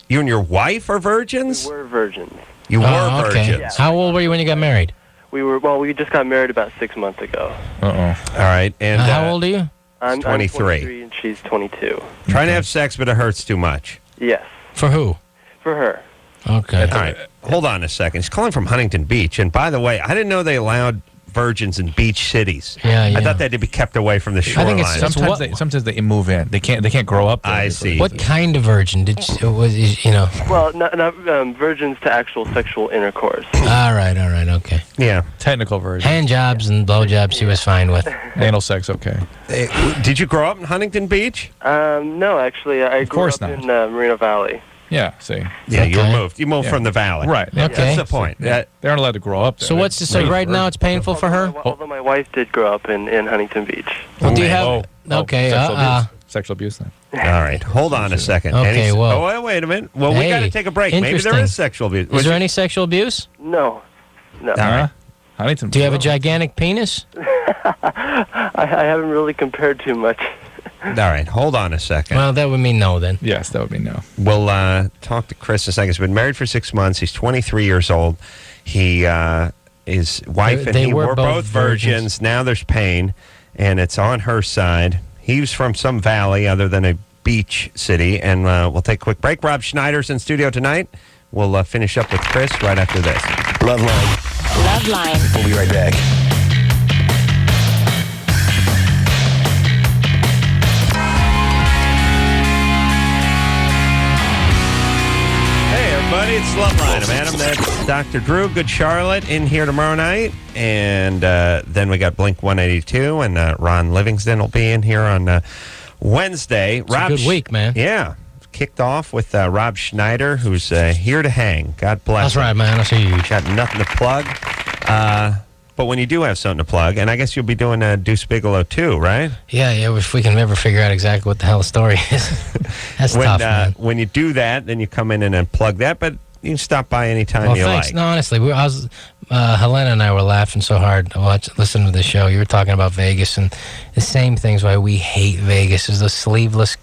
You and your wife are virgins? We're virgins. You were Oh, okay. virgins. How old were you when you got married? We just got married about 6 months ago. Uh-oh. All right. And How old are you? I'm 23. 23 and she's 22. Trying to have sex, but it hurts too much. Yes. For who? For her. Okay. All right. Hold on a second. She's calling from Huntington Beach. And by the way, I didn't know they allowed virgins in beach cities. Yeah, yeah. I thought they had to be kept away from the I shoreline. think it's Sometimes they move in. They can't grow up there. I see. What kind of virgin did you, Well, not virgins to actual sexual intercourse. All right, okay. Yeah. Technical version. Hand jobs and blow jobs she was fine with. Anal sex, okay. Did you grow up in Huntington Beach? No, actually, I grew course up not. in Moreno Valley. Yeah, see. Yeah, you Okay. moved. You moved Yeah. from the valley. Right. Okay. That's the point. They aren't allowed to grow up there. So what's the, so right now it's painful for her? Although my wife did grow up in Huntington Beach. Well, do you Oh, have okay? Sexual abuse then. All right. Hold on a second. Okay, well- wait a minute. Well, we Hey, got to take a break. Maybe there interesting. is sexual abuse. Is there any sexual abuse? No. All right. Huntington. Do you have a gigantic penis? I haven't really compared too much. All right. Hold on a second. Well, that would mean no then. Yes, that would be no. We'll talk to Chris in a second. He's been married for 6 months. He's 23 years old. His wife and They he were were both both virgins. Now there's pain, and it's on her side. He was from some valley other than a beach city, and we'll take a quick break. Rob Schneider's in studio tonight. We'll finish up with Chris right after this. LoveLine. LoveLine. We'll be right back. Hey, everybody, it's LoveLine. I'm Adam. That's Dr. Drew. Good Charlotte in here tomorrow night. And then we got Blink 182, and Ron Livingston will be in here on Wednesday. It's a good week, man. Yeah. Kicked off with Rob Schneider, who's here to hang. God bless That's him. right, man. I see you. Got nothing to plug. But when you do have something to plug, and I guess you'll be doing Deuce Bigelow too, right? Yeah. If we can ever figure out exactly what the hell the story is, that's tough, man. When you do that, then you come in and plug that, but you can stop by anytime Well, you thanks. like. No, honestly, Helena and I were laughing so hard listening to the show. You were talking about Vegas and the same things why we hate Vegas is the sleeveless,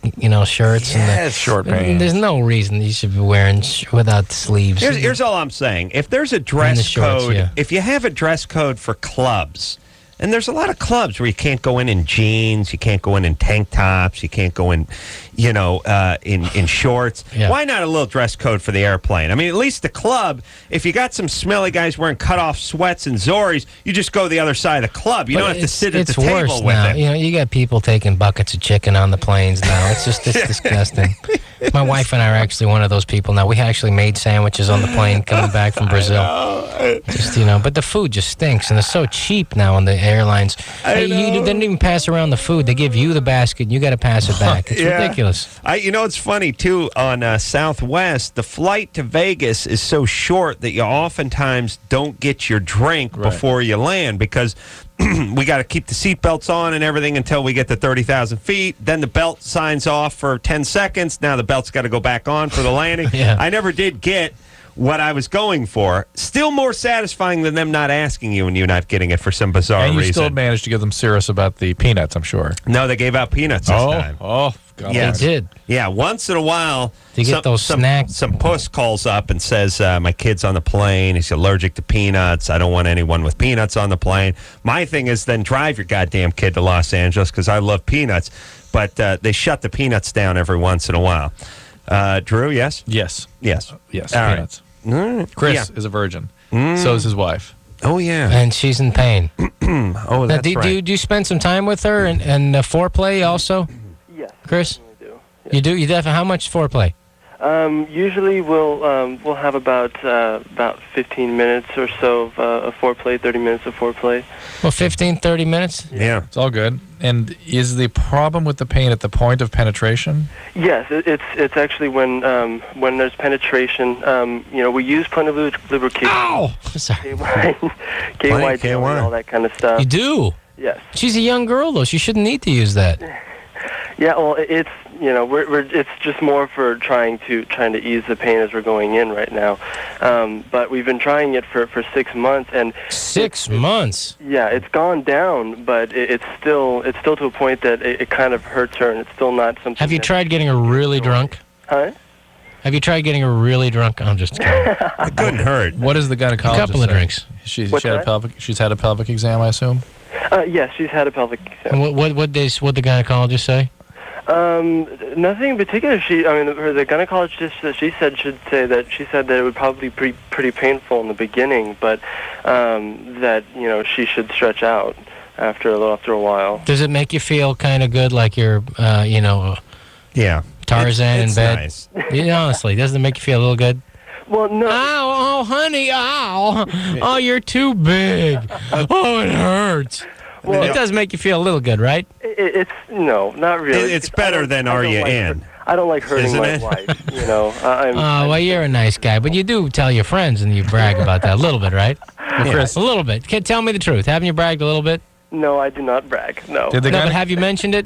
shirts and the short pants. There's no reason you should be wearing without sleeves. Here's all I'm saying. If there's a And dress the shorts, code, yeah. if you have a dress code for clubs, And there's a lot of clubs where you can't go in jeans, you can't go in tank tops, you can't go in, in shorts. Yeah. Why not a little dress code for the airplane? I mean, at least the club, if you got some smelly guys wearing cut-off sweats and Zoris, you just go the other side of the club. You don't have to sit at the table worse with now. it. You got people taking buckets of chicken on the planes now. It's disgusting. My wife and I are actually one of those people now. We actually made sandwiches on the plane coming back from Brazil. Just, but the food just stinks, and it's so cheap now on the airlines. They don't even pass around the food. They give you the basket, and you got to pass it back. It's ridiculous. It's funny, too, on Southwest, the flight to Vegas is so short that you oftentimes don't get your drink before you land because we got to keep the seatbelts on and everything until we get to 30,000 feet. Then the belt signs off for 10 seconds. Now the belt's got to go back on for the landing. I never did get what I was going for. Still more satisfying than them not asking you and you not getting it for some bizarre reason. And you still managed to give them serious about the peanuts, I'm sure. No, they gave out peanuts this time. Oh, God. Yeah, they did. Yeah, once in a while, you get those snacks. Some puss calls up and says, my kid's on the plane. He's allergic to peanuts. I don't want anyone with peanuts on the plane. My thing is then drive your goddamn kid to Los Angeles because I love peanuts. But they shut the peanuts down every once in a while. Drew, yes? Yes. Yes. Yes, All peanuts. Right. Chris is a virgin. So is his wife. Oh, yeah. And she's in pain. Oh, that's right. Do you spend some time with her and foreplay also? Yes. Chris? I do. Yes. You do? You definitely. How much foreplay? Usually we'll have about 15 minutes or so of foreplay, 30 minutes of foreplay. Well, 15, 30 minutes? Yeah. It's all good. And is the problem with the pain at the point of penetration? Yes, it's actually when there's penetration. We use plenty of lubrication. Ow! Sorry. KY gel and all that kind of stuff. You do? Yes. She's a young girl, though. She shouldn't need to use that. Yeah, well, it's it's just more for trying to ease the pain as we're going in right now. But we've been trying it for 6 months, and 6 months. Yeah, it's gone down, but it's still to a point that it kind of hurts her, and it's still not something. Have you tried getting her really drunk? Huh? Have you tried getting her really drunk? I'm just kidding. It couldn't hurt. What does the gynecologist A couple of say? drinks. She's had a pelvic exam, I assume. Yes, she's had a pelvic exam. And what the gynecologist say? Nothing in particular. The gynecologist she said that it would probably be pretty painful in the beginning, but that she should stretch out after a while. Does it make you feel kind of good, like you're Yeah. Tarzan it's in bed? Nice. Honestly, doesn't it make you feel a little good? Well, no. Ow, oh, honey, ow. Oh, you're too big. Oh, it hurts. Well, it does make you feel a little good, right? It's no, not really. It's better than are you in? I don't like hurting Isn't my it? wife. Well, you're a nice guy, but you do tell your friends and you brag about that a little bit, right? Chris, a little bit. Tell me the truth. Haven't you bragged a little bit? No, I do not brag. No. Did the But have you mentioned it?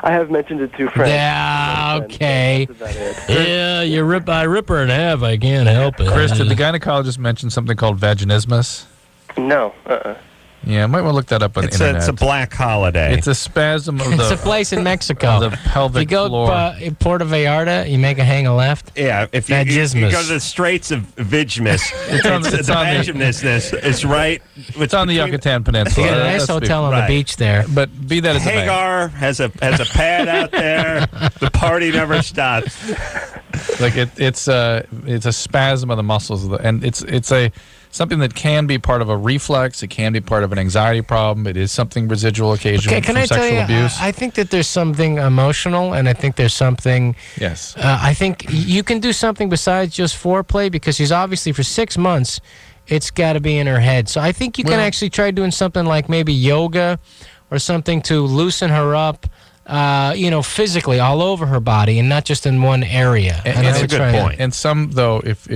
I have mentioned it to friends. Yeah, okay. That's about it. Yeah, I rip her in half. I can't help it. Chris, did the gynecologist mention something called vaginismus? No. Yeah, I might want to look that up on the internet. It's a black holiday. It's a spasm of the... It's a place in Mexico. The pelvic if you go floor. Puerto Vallarta, you make a hang a left. Yeah, if you go to the Straits of Vigimus, it's vaginismus. It's right. It's on the Yucatan Peninsula. They got a nice hotel on the beach there. But be that as it may. Hagar has a pad out there. The party never stops. Like it's a spasm of the muscles, and it's something that can be part of a reflex. It can be part of an anxiety problem. It is something residual occasionally from sexual abuse. I think that there's something emotional, and I think there's something. Yes. I think you can do something besides just foreplay, because she's obviously for 6 months, it's got to be in her head. So I think you can actually try doing something like maybe yoga or something to loosen her up. Physically all over her body and not just in one area. And that's a good point. And some, though, if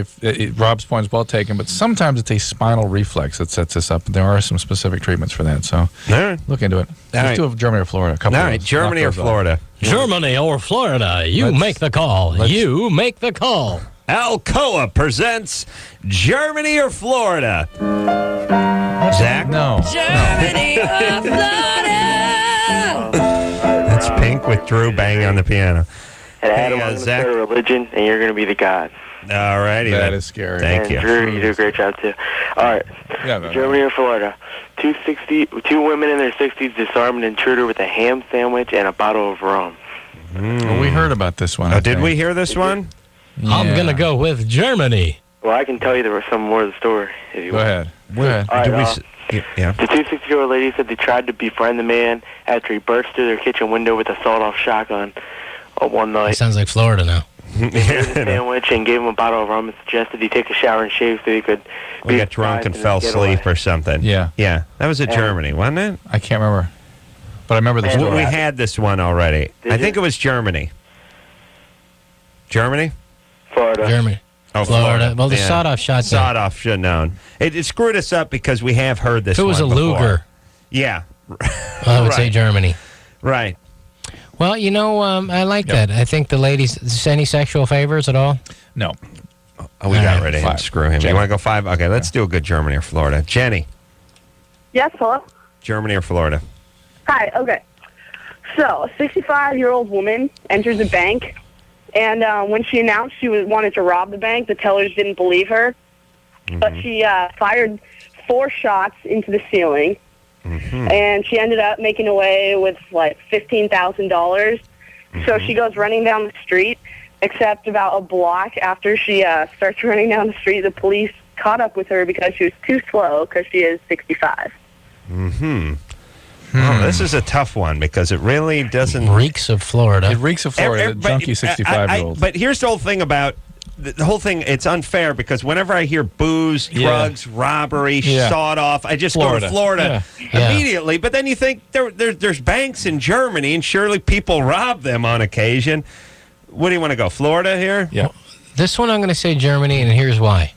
Rob's point is well taken, but sometimes it's a spinal reflex that sets this up. There are some specific treatments for that. So look into it. Let's do Germany or Florida. All right, Germany or Florida. Germany or Florida. You make the call. You make the call. Alcoa presents Germany or Florida. Zach? No. Germany or Florida. That's Pink with Drew banging on the piano. And Hey, Adam, I'm going to Zach? start a religion, and you're going to be the god. All righty. That is scary. Thank you. Drew, you do a great job, too. All right. Yeah, no, Germany or Florida? Two women in their 60s disarmed an intruder with a ham sandwich and a bottle of rum. Well, we heard about this one. Oh, I did think. we hear this one? I'm Yeah. going to go with Germany. Well, I can tell you there was some more of the story. If you Go want. ahead. Go ahead. All right, Yeah. the two 60-year-old ladies said they tried to befriend the man after he burst through their kitchen window with a sawed-off shotgun one It night. sounds like Florida now. They gave him a sandwich and gave him a bottle of rum and suggested he take a shower and shave so he could We got drunk and fell asleep or something. Yeah. Yeah. That was at Yeah. Germany, wasn't it? I can't remember. But I remember the And story. We had this one already. Did I you? think it was Germany. Germany? Florida. Germany. Oh, Florida. Well, the Yeah. sawed-off shotgun. Sawed-off should have known. It screwed us up because we have heard this If it was a one before. Luger, Yeah. I would say Right. Germany. Right. Well, you know, I like that. I think the ladies, any sexual favors at all? No. Oh, we got right, rid of him. 5. Screw him. Jenny. You want to go 5? Okay, let's do a good Germany or Florida. Jenny, Yes, hello? Germany or Florida? Hi, okay. So, a 65-year-old woman enters a bank, and when she announced she wanted to rob the bank, the tellers didn't believe her. But she fired 4 shots into the ceiling, and she ended up making away with, like, $15,000. So she goes running down the street, except about a block after she starts running down the street, the police caught up with her because she was too slow because she is 65. Oh, this is a tough one because it really doesn't... Reeks of Florida. It reeks of Florida. But- Junkie 65-year-old. But here's the whole thing about... The whole thing, it's unfair because whenever I hear booze, Yeah. drugs, robbery, Yeah. sawed off, I just go Florida. to Florida Yeah. immediately. But then you think there's banks in Germany, and surely people rob them on occasion. What do you want to go, Florida here? Yeah. This one I'm going to say Germany, and here's why.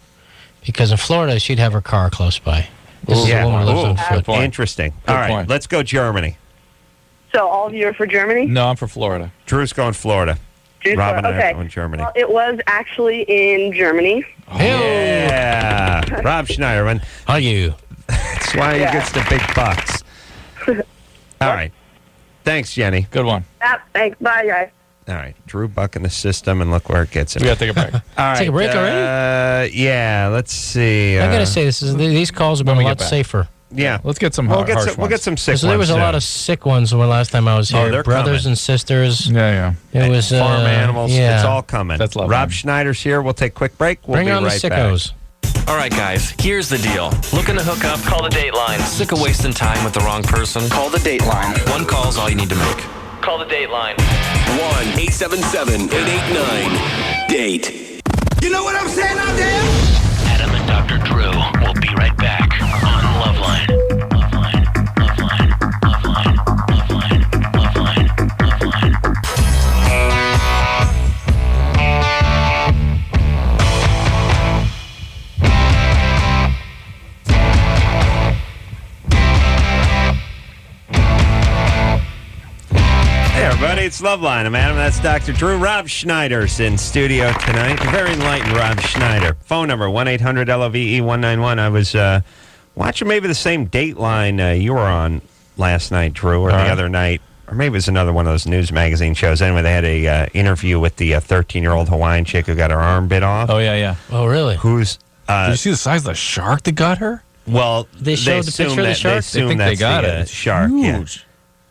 Because in Florida, she'd have her car close by. This is a woman who lives on foot. point. Interesting. Good All right, point. let's go Germany. So all of you are for Germany? No, I'm for Florida. Drew's going Florida. Juice Robin and I okay. are going Germany. Well, it was actually in Germany. Yeah. Rob Schneider. Are you? That's why he gets the big bucks. All right. Thanks, Jenny. Good one. Thanks. Bye, guys. All right. Drew bucking the system, and look where it gets him. We got to take a break. All right. Take a break already? Yeah. Let's see. I got to say, these calls have been When a we lot get back. safer. Yeah. Let's get some We'll harsh get ones. some, we'll get some sick So there was ones, a lot too. of sick ones when last time I was Oh, here. they're Brothers coming. and sisters. Yeah, yeah. It was farm animals. Yeah. It's all coming. That's lovely. Rob Schneider's here. We'll take a quick break. We'll Bring be on right the back. sickos. All right, guys, here's the deal. Looking to hook up? Call the Dateline. Sick of wasting time with the wrong person? Call the Dateline. One call's all you need to make. Call the Dateline. 1-877-889-DATE. You know what I'm saying out there? Adam and Dr. Drew will be right back on LoveLine. LoveLine. LoveLine. LoveLine. LoveLine. LoveLine. LoveLine. Hey, everybody, it's Loveline. I'm Adam. That's Dr. Drew. Rob Schneider's in studio tonight. The very enlightened Rob Schneider. Phone number, 1-800-LOVE-191. I was watching maybe the same Dateline you were on last night, Drew, or the other night. Or maybe it was another one of those news magazine shows. Anyway, they had a interview with the 13-year-old Hawaiian chick who got her arm bit off. Oh, yeah, yeah. Oh, really? Who's... Did you see the size of the shark that got her? Well, They showed the assume picture of the that- shark? They assume think they that's got the, it. It's shark. Yeah. huge.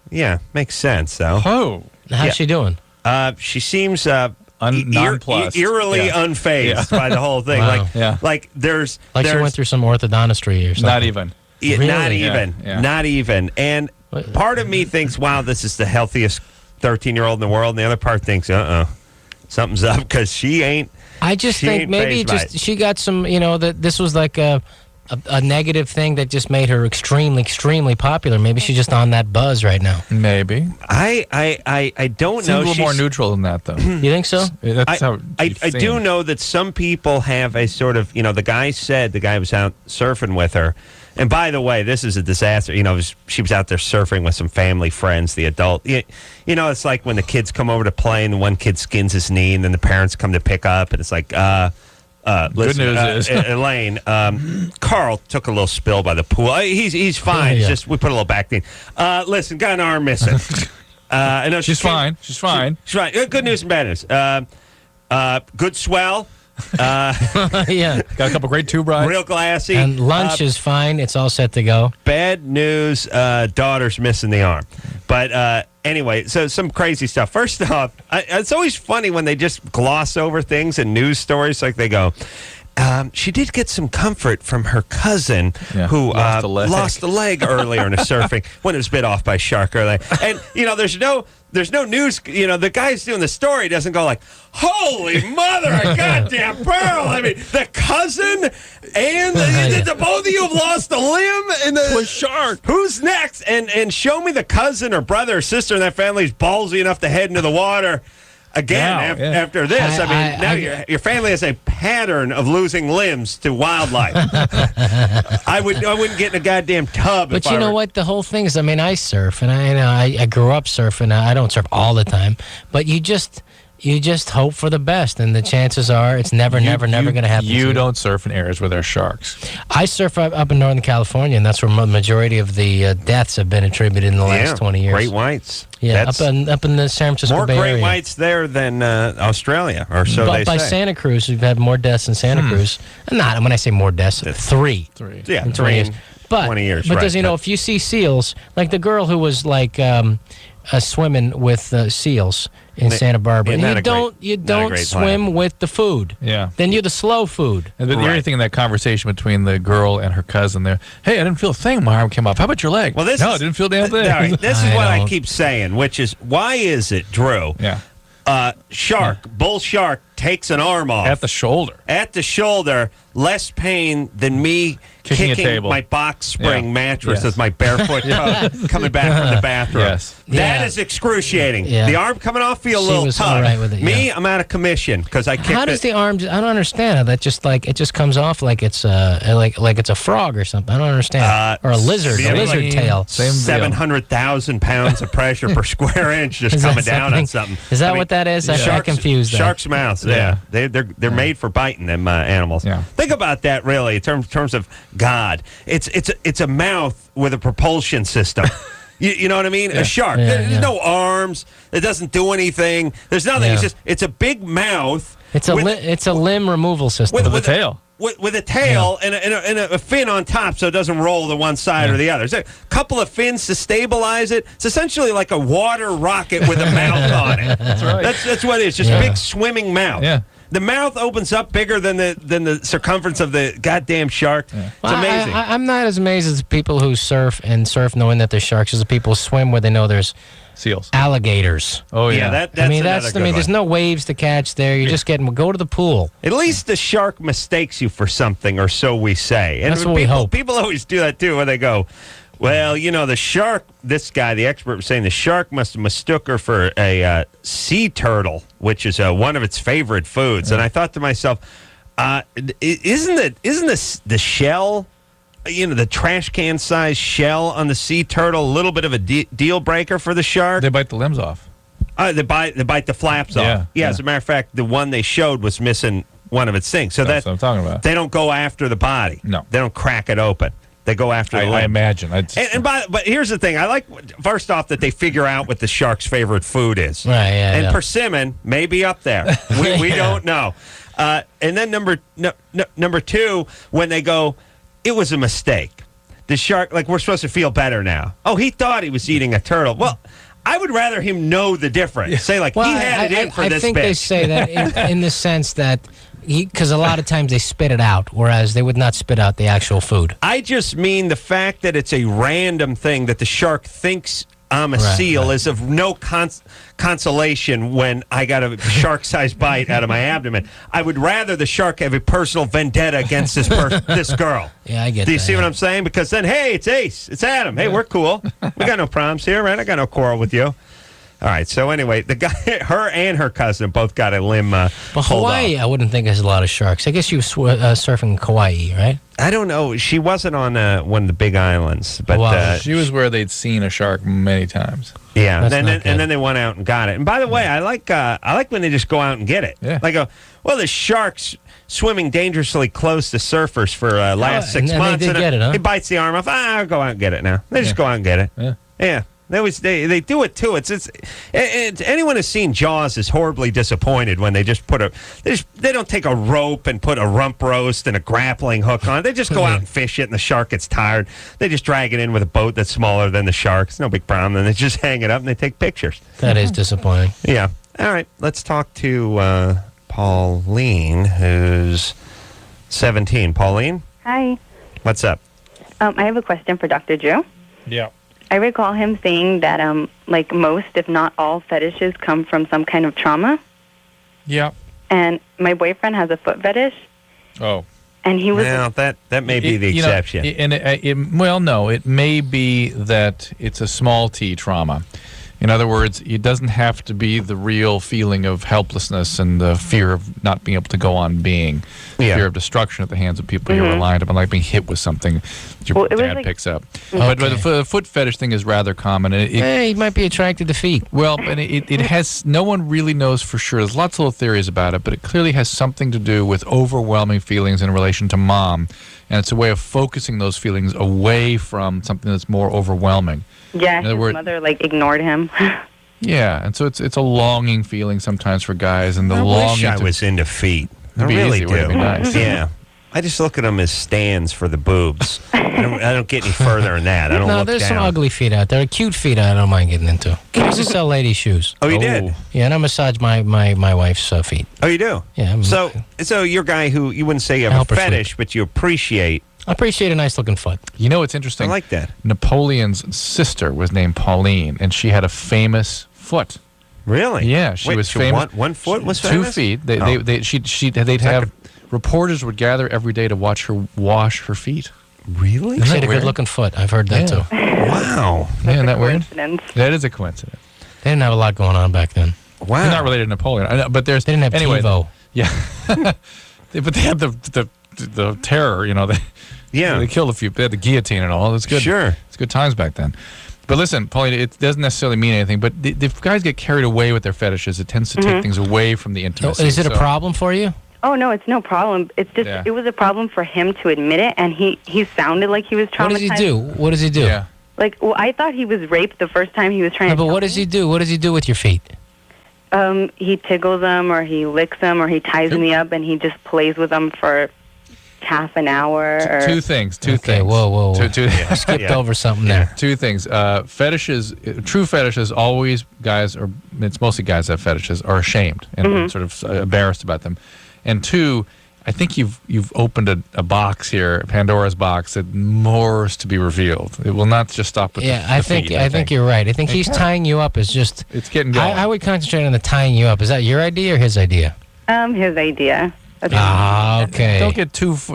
Yeah, makes sense, though. Oh. How's Yeah. she doing? She seems nonplussed. eerily Yeah. unfazed by the whole thing. Wow. Like there's Like she went through some orthodontistry or something. Not even. Really? not even, Yeah. not even. And part of me thinks, wow, this is the healthiest 13-year-old in the world, and the other part thinks, something's up because she ain't. I just She think ain't maybe fazed by just it. she got some, that this was like a negative thing that just made her extremely, extremely popular. Maybe she's just on that buzz right now. Maybe. I don't Seems know. a little more She's- neutral than that, though. You think so? That's how I do know that some people have a sort of, the guy was out surfing with her. And by the way, this is a disaster. She was out there surfing with some family friends, the adult. It's like when the kids come over to play and the one kid skins his knee and then the parents come to pick up and it's like, listen, news is- Elaine, Carl took a little spill by the pool. He's fine. It's Yeah. just we put a little back thing. Listen, got an arm missing. I know She's fine. She's fine. She's right. Good news and bad news. Good swell. Yeah. Got a couple great tube rides. Real glassy. And lunch is fine. It's all set to go. Bad news, daughter's missing the arm. But anyway, so some crazy stuff. First off, it's always funny when they just gloss over things in news stories. Like they go, she did get some comfort from her cousin who lost a leg earlier in a surfing when it was bit off by a shark earlier. And, there's no news. The guy's doing the story doesn't go like, holy mother of goddamn pearl. I mean, the cousin and the both of you have lost a limb in the shark. Who's next? And show me the cousin or brother or sister in that family's ballsy enough to head into the water again after this. Your family has a pattern of losing limbs to wildlife. I wouldn't get in a goddamn tub. But you know what? The whole thing is, I surf, and I grew up surfing. I don't surf all the time, but you just hope for the best, and the chances are it's never going to happen. You don't surf in areas where there's sharks. I surf up in Northern California, and that's where the majority of the deaths have been attributed in the last 20 years. Great whites. Yeah, up in the San Francisco Bay Area. More great whites there than Australia, or so they say. By Santa Cruz, we've had more deaths in Santa Cruz. Not when I say more deaths, three. Yeah, in 20 years. 20 years. But if you see seals, like the girl who was like swimming with seals in Santa Barbara, you don't swim with the food. Yeah. Then you're the slow food. And the only thing in that conversation between the girl and her cousin there, hey, I didn't feel a thing. My arm came off. How about your leg? Well, I didn't feel a damn thing. All right, this is what I keep saying, which is, why is it, Drew? Yeah. Bull shark takes an arm off. At the shoulder. Less pain than me kicking my box spring mattress with my barefoot toe coming back from the bathroom. Yes. That is excruciating. Yeah. The arm coming off feel a little tough. All right with it, me, I'm out of commission because I kicked it. How does the arm? I don't understand how that it just comes off like it's like it's a frog or something. I don't understand. Or a lizard tail. 700,000 pounds of pressure per square inch just coming down on something. Is that what that is? I confused that. Sharks' mouths. Yeah. They're made for biting them animals. Yeah. Think about that, really, in terms of God. It's a mouth with a propulsion system. You know what I mean? A shark. There's no arms. It doesn't do anything. There's nothing. It's a big mouth. It's a limb removal system with a tail. With a tail and a fin on top so it doesn't roll to one side or the other. There's a couple of fins to stabilize it. It's essentially like a water rocket with a mouth on it. That's right. That's what it is. Just a big swimming mouth. Yeah. The mouth opens up bigger than the circumference of the goddamn shark. Yeah. It's amazing. I'm not as amazed as people who surf knowing that there's sharks as the people who swim where they know there's seals, alligators. Oh yeah, that's there's no waves to catch there. You're just go to the pool. At least the shark mistakes you for something, or so we say. And that's what we hope. People always do that too, where they go, well, the shark, this guy, the expert, was saying the shark must have mistook her for a sea turtle, which is one of its favorite foods. And I thought to myself, isn't the shell, the trash can size shell on the sea turtle a little bit of a deal breaker for the shark? They bite the limbs off. They bite the flaps off. Yeah, as a matter of fact, the one they showed was missing one of its things. So that's what I'm talking about. They don't go after the body. No. They don't crack it open. They go after the limb. I imagine. But here's the thing. I like, first off, that they figure out what the shark's favorite food is. Right, yeah. And persimmon may be up there. We don't know. And then number two, when they go, it was a mistake. The shark, we're supposed to feel better now. Oh, he thought he was eating a turtle. Well, I would rather him know the difference. Yeah. Say, he had it in for this bitch. I think they say that in the sense that because a lot of times they spit it out, whereas they would not spit out the actual food. I just mean the fact that it's a random thing that the shark thinks I'm a seal is of no consolation when I got a shark-sized bite out of my abdomen. I would rather the shark have a personal vendetta against this girl. Yeah, I get that. Do you see what I'm saying? Because then, hey, it's Ace. It's Adam. Hey, we're cool. We got no problems here, right? I got no quarrel with you. All right, so anyway, the guy, her and her cousin both got a limb But Hawaii, off. I wouldn't think has a lot of sharks. I guess you surfing in Kauai, right? I don't know. She wasn't on one of the big islands, but she was where they'd seen a shark many times. Yeah, and then they went out and got it. And by the way, I like when they just go out and get it. Yeah. The shark's swimming dangerously close to surfers for last 6 months. They did get it, huh? He bites the arm off. I'll go out and get it now. They just go out and get it. Yeah. Yeah. They do it too. It's anyone who's seen Jaws is horribly disappointed when they just they don't take a rope and put a rump roast and a grappling hook on it. They just go out and fish it, and the shark gets tired. They just drag it in with a boat that's smaller than the shark. It's no big problem. Then they just hang it up and they take pictures. That is disappointing. Yeah. All right. Let's talk to Pauline, who's 17. Pauline? Hi. What's up? I have a question for Dr. Drew. Yeah. I recall him saying that, like most, if not all, fetishes come from some kind of trauma. Yeah. And my boyfriend has a foot fetish. Oh. And he was... Well, that may be the exception. No, it may be that it's a small t trauma. In other words, it doesn't have to be the real feeling of helplessness and the fear of not being able to go on being, fear of destruction at the hands of people you're reliant upon, like being hit with something that your dad picks up. But the foot fetish thing is rather common. He might be attracted to feet. Well, and it has, no one really knows for sure. There's lots of little theories about it, but it clearly has something to do with overwhelming feelings in relation to mom. And it's a way of focusing those feelings away from something that's more overwhelming. Yeah, his mother, ignored him. Yeah, and so it's a longing feeling sometimes for guys. And the I longing wish I was into feet. I It'd be really easy, do. wouldn't it be nice? Yeah. I just look at them as stands for the boobs. I don't get any further than that. I don't look there's down. some ugly feet out there. Cute feet I don't mind getting into. I used to sell ladies' shoes. Oh, you did? Yeah, and I massage my wife's feet. Oh, you do? Yeah. So you're a guy who, you wouldn't say you have a fetish, but you appreciate... I appreciate a nice-looking foot. You know what's interesting? I like that. Napoleon's sister was named Pauline, and she had a famous foot. Really? Yeah, she was so famous. One foot was 2 famous? feet. They'd have reporters would gather every day to watch her wash her feet. Really? She had a good-looking foot. I've heard that too. Wow. Yeah, isn't that weird? Coincidence. That is a coincidence. They didn't have a lot going on back then. Wow. They're not related to Napoleon. I know, but there's They didn't have anyway. TiVo. Yeah, but they had the terror. They killed a few. They had the guillotine and all. It's good. Sure. It's good times back then. But listen, Pauline, it doesn't necessarily mean anything. But if guys get carried away with their fetishes, it tends to take things away from the intimacy. Is it a problem for you? Oh, no, it's no problem. It's just, it was a problem for him to admit it, and he sounded like he was traumatized. What does he do? Yeah. I thought he was raped the first time he was trying to but what does he do? What does he do with your feet? He tickles them, or he licks them, or he ties me up, and he just plays with them for half an hour. Two things. Whoa. Two, Skipped over something there. 2 things. Fetishes, true fetishes, always guys, or it's mostly guys that have fetishes, are ashamed and sort of embarrassed about them. And 2, I think you've opened a box here, Pandora's box, that more is to be revealed. It will not just stop with the feet, I think you're right. I think he's tying you up is just... It's getting going. I would concentrate on the tying you up. Is that your idea or his idea? His idea. Okay.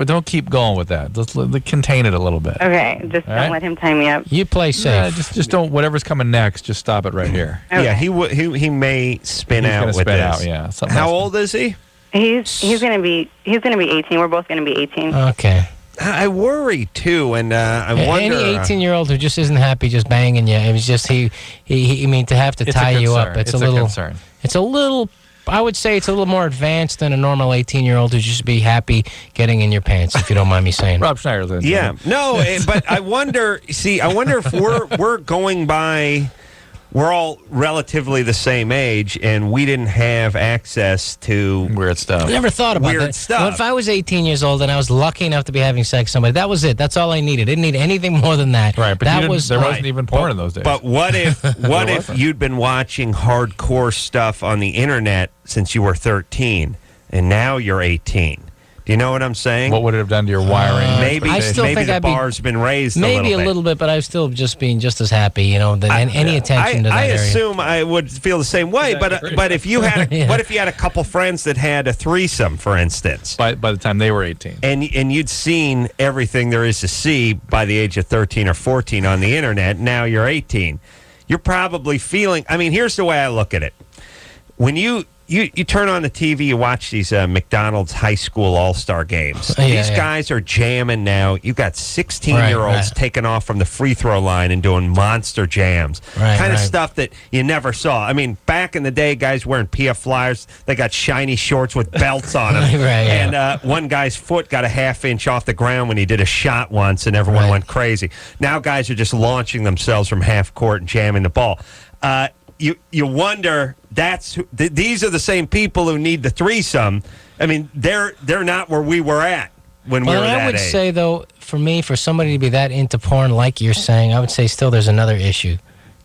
Don't keep going with that. Just contain it a little bit. Okay, just don't let him tie me up. You play safe. Just don't. Whatever's coming next, just stop it right here. Okay. Yeah, he may spin out with this. Yeah. How old is he? He's gonna be 18. We're both gonna be 18. Okay. I worry too, and I wonder. Any 18-year-old who just isn't happy, just banging you. It was just to have to tie you up. It's a little concern. It's a little. I would say it's a little more advanced than a normal 18-year-old who just be happy getting in your pants, if you don't mind me saying. Rob Schneider. Then. Yeah. No, but I wonder. I wonder if we're going by. We're all relatively the same age, and we didn't have access to weird stuff. I never thought about weird that. stuff. Well, if I was 18 years old and I was lucky enough to be having sex with somebody, that was it. That's all I needed. I didn't need anything more than that. Right, but there wasn't even porn in those days. But what if you'd been watching hardcore stuff on the internet since you were 13, and now you're 18? Do you know what I'm saying? What would it have done to your wiring? Maybe the bar's been raised maybe a little bit. But I've still just been just as happy, than any attention to that I area. assume I would feel the same way, but if you had what if you had a couple friends that had a threesome, for instance? By the time they were 18. And you'd seen everything there is to see by the age of 13 or 14 on the internet, now you're 18. You're probably feeling, here's the way I look at it. When you You turn on the TV, you watch these McDonald's high school all-star games. These guys are jamming now. You got 16-year-olds taking off from the free throw line and doing monster jams. Kind of stuff that you never saw. I mean, back in the day, guys wearing PF Flyers, they got shiny shorts with belts on them. And one guy's foot got a half-inch off the ground when he did a shot once, and everyone went crazy. Now guys are just launching themselves from half court and jamming the ball. You wonder, these are the same people who need the threesome. I mean, they're not where we were at when we were that age. I would say, though, for somebody to be that into porn, like you're saying, I would say still there's another issue.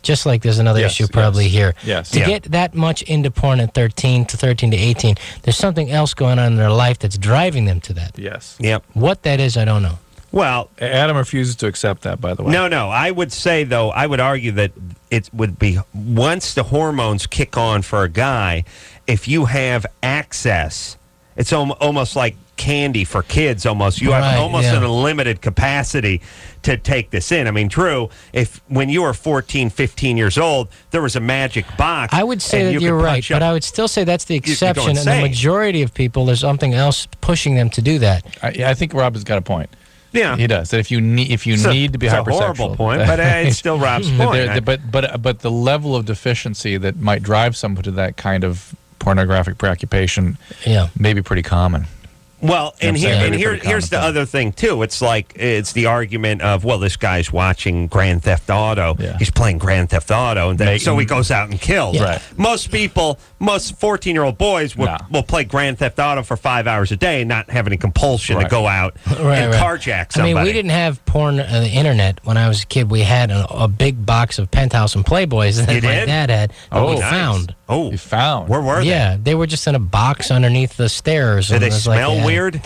Just like there's another issue probably here. To get that much into porn at 13 to 18, there's something else going on in their life that's driving them to that. Yep. What that is, I don't know. Well, Adam refuses to accept that, by the way. No. I would say, though, I would argue that it would be once the hormones kick on for a guy, if you have access, it's almost like candy for kids almost. You have almost an unlimited capacity to take this in. I mean, Drew, if when you were 14, 15 years old, there was a magic box. I would say that you're right, but I would still say that's the exception. And the majority of people, there's something else pushing them to do that. I think Rob has got a point. Yeah, he does. That if you need to be hypersexual, it's a horrible point, but it's still Rob's point. But the level of deficiency that might drive someone to that kind of pornographic preoccupation, may be pretty common. Well, here's the other thing too. It's like it's the argument of, well, this guy's watching Grand Theft Auto. He's playing Grand Theft Auto, and then, so he goes out and kills. Most people, most 14-year-old boys will play Grand Theft Auto for 5 hours a day and not have any compulsion to go out and carjack somebody. I mean, we didn't have porn on the internet when I was a kid. We had a big box of Penthouse and Playboys that my dad had that we found. Oh, you found? Where were they? Yeah, they were just in a box underneath the stairs. Did they smell weird?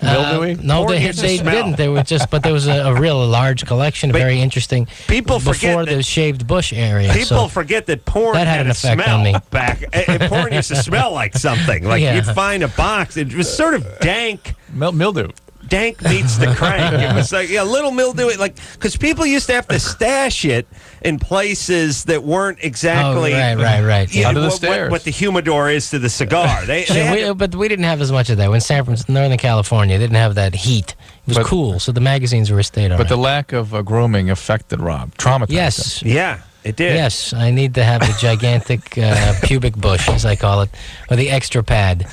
Mildewy? No, they didn't. They were just, but there was a real large collection, very interesting. People before the shaved bush area. People forget that porn had an effect smell on me. Back. Porn used to smell like something. Like you'd find a box. It was sort of dank. Mildew. Dank meets the crank. It was like a little mildew, like because people used to have to stash it in places that weren't exactly right. Under the stairs. What the humidor is to the cigar. But we didn't have as much of that. When San Francisco, Northern California, they didn't have that heat. It was cool, so the magazines were stayed on. But the lack of grooming affected Rob, traumatized him. Yeah. It did. Yes, I need to have the gigantic pubic bush, as I call it, or the extra pad.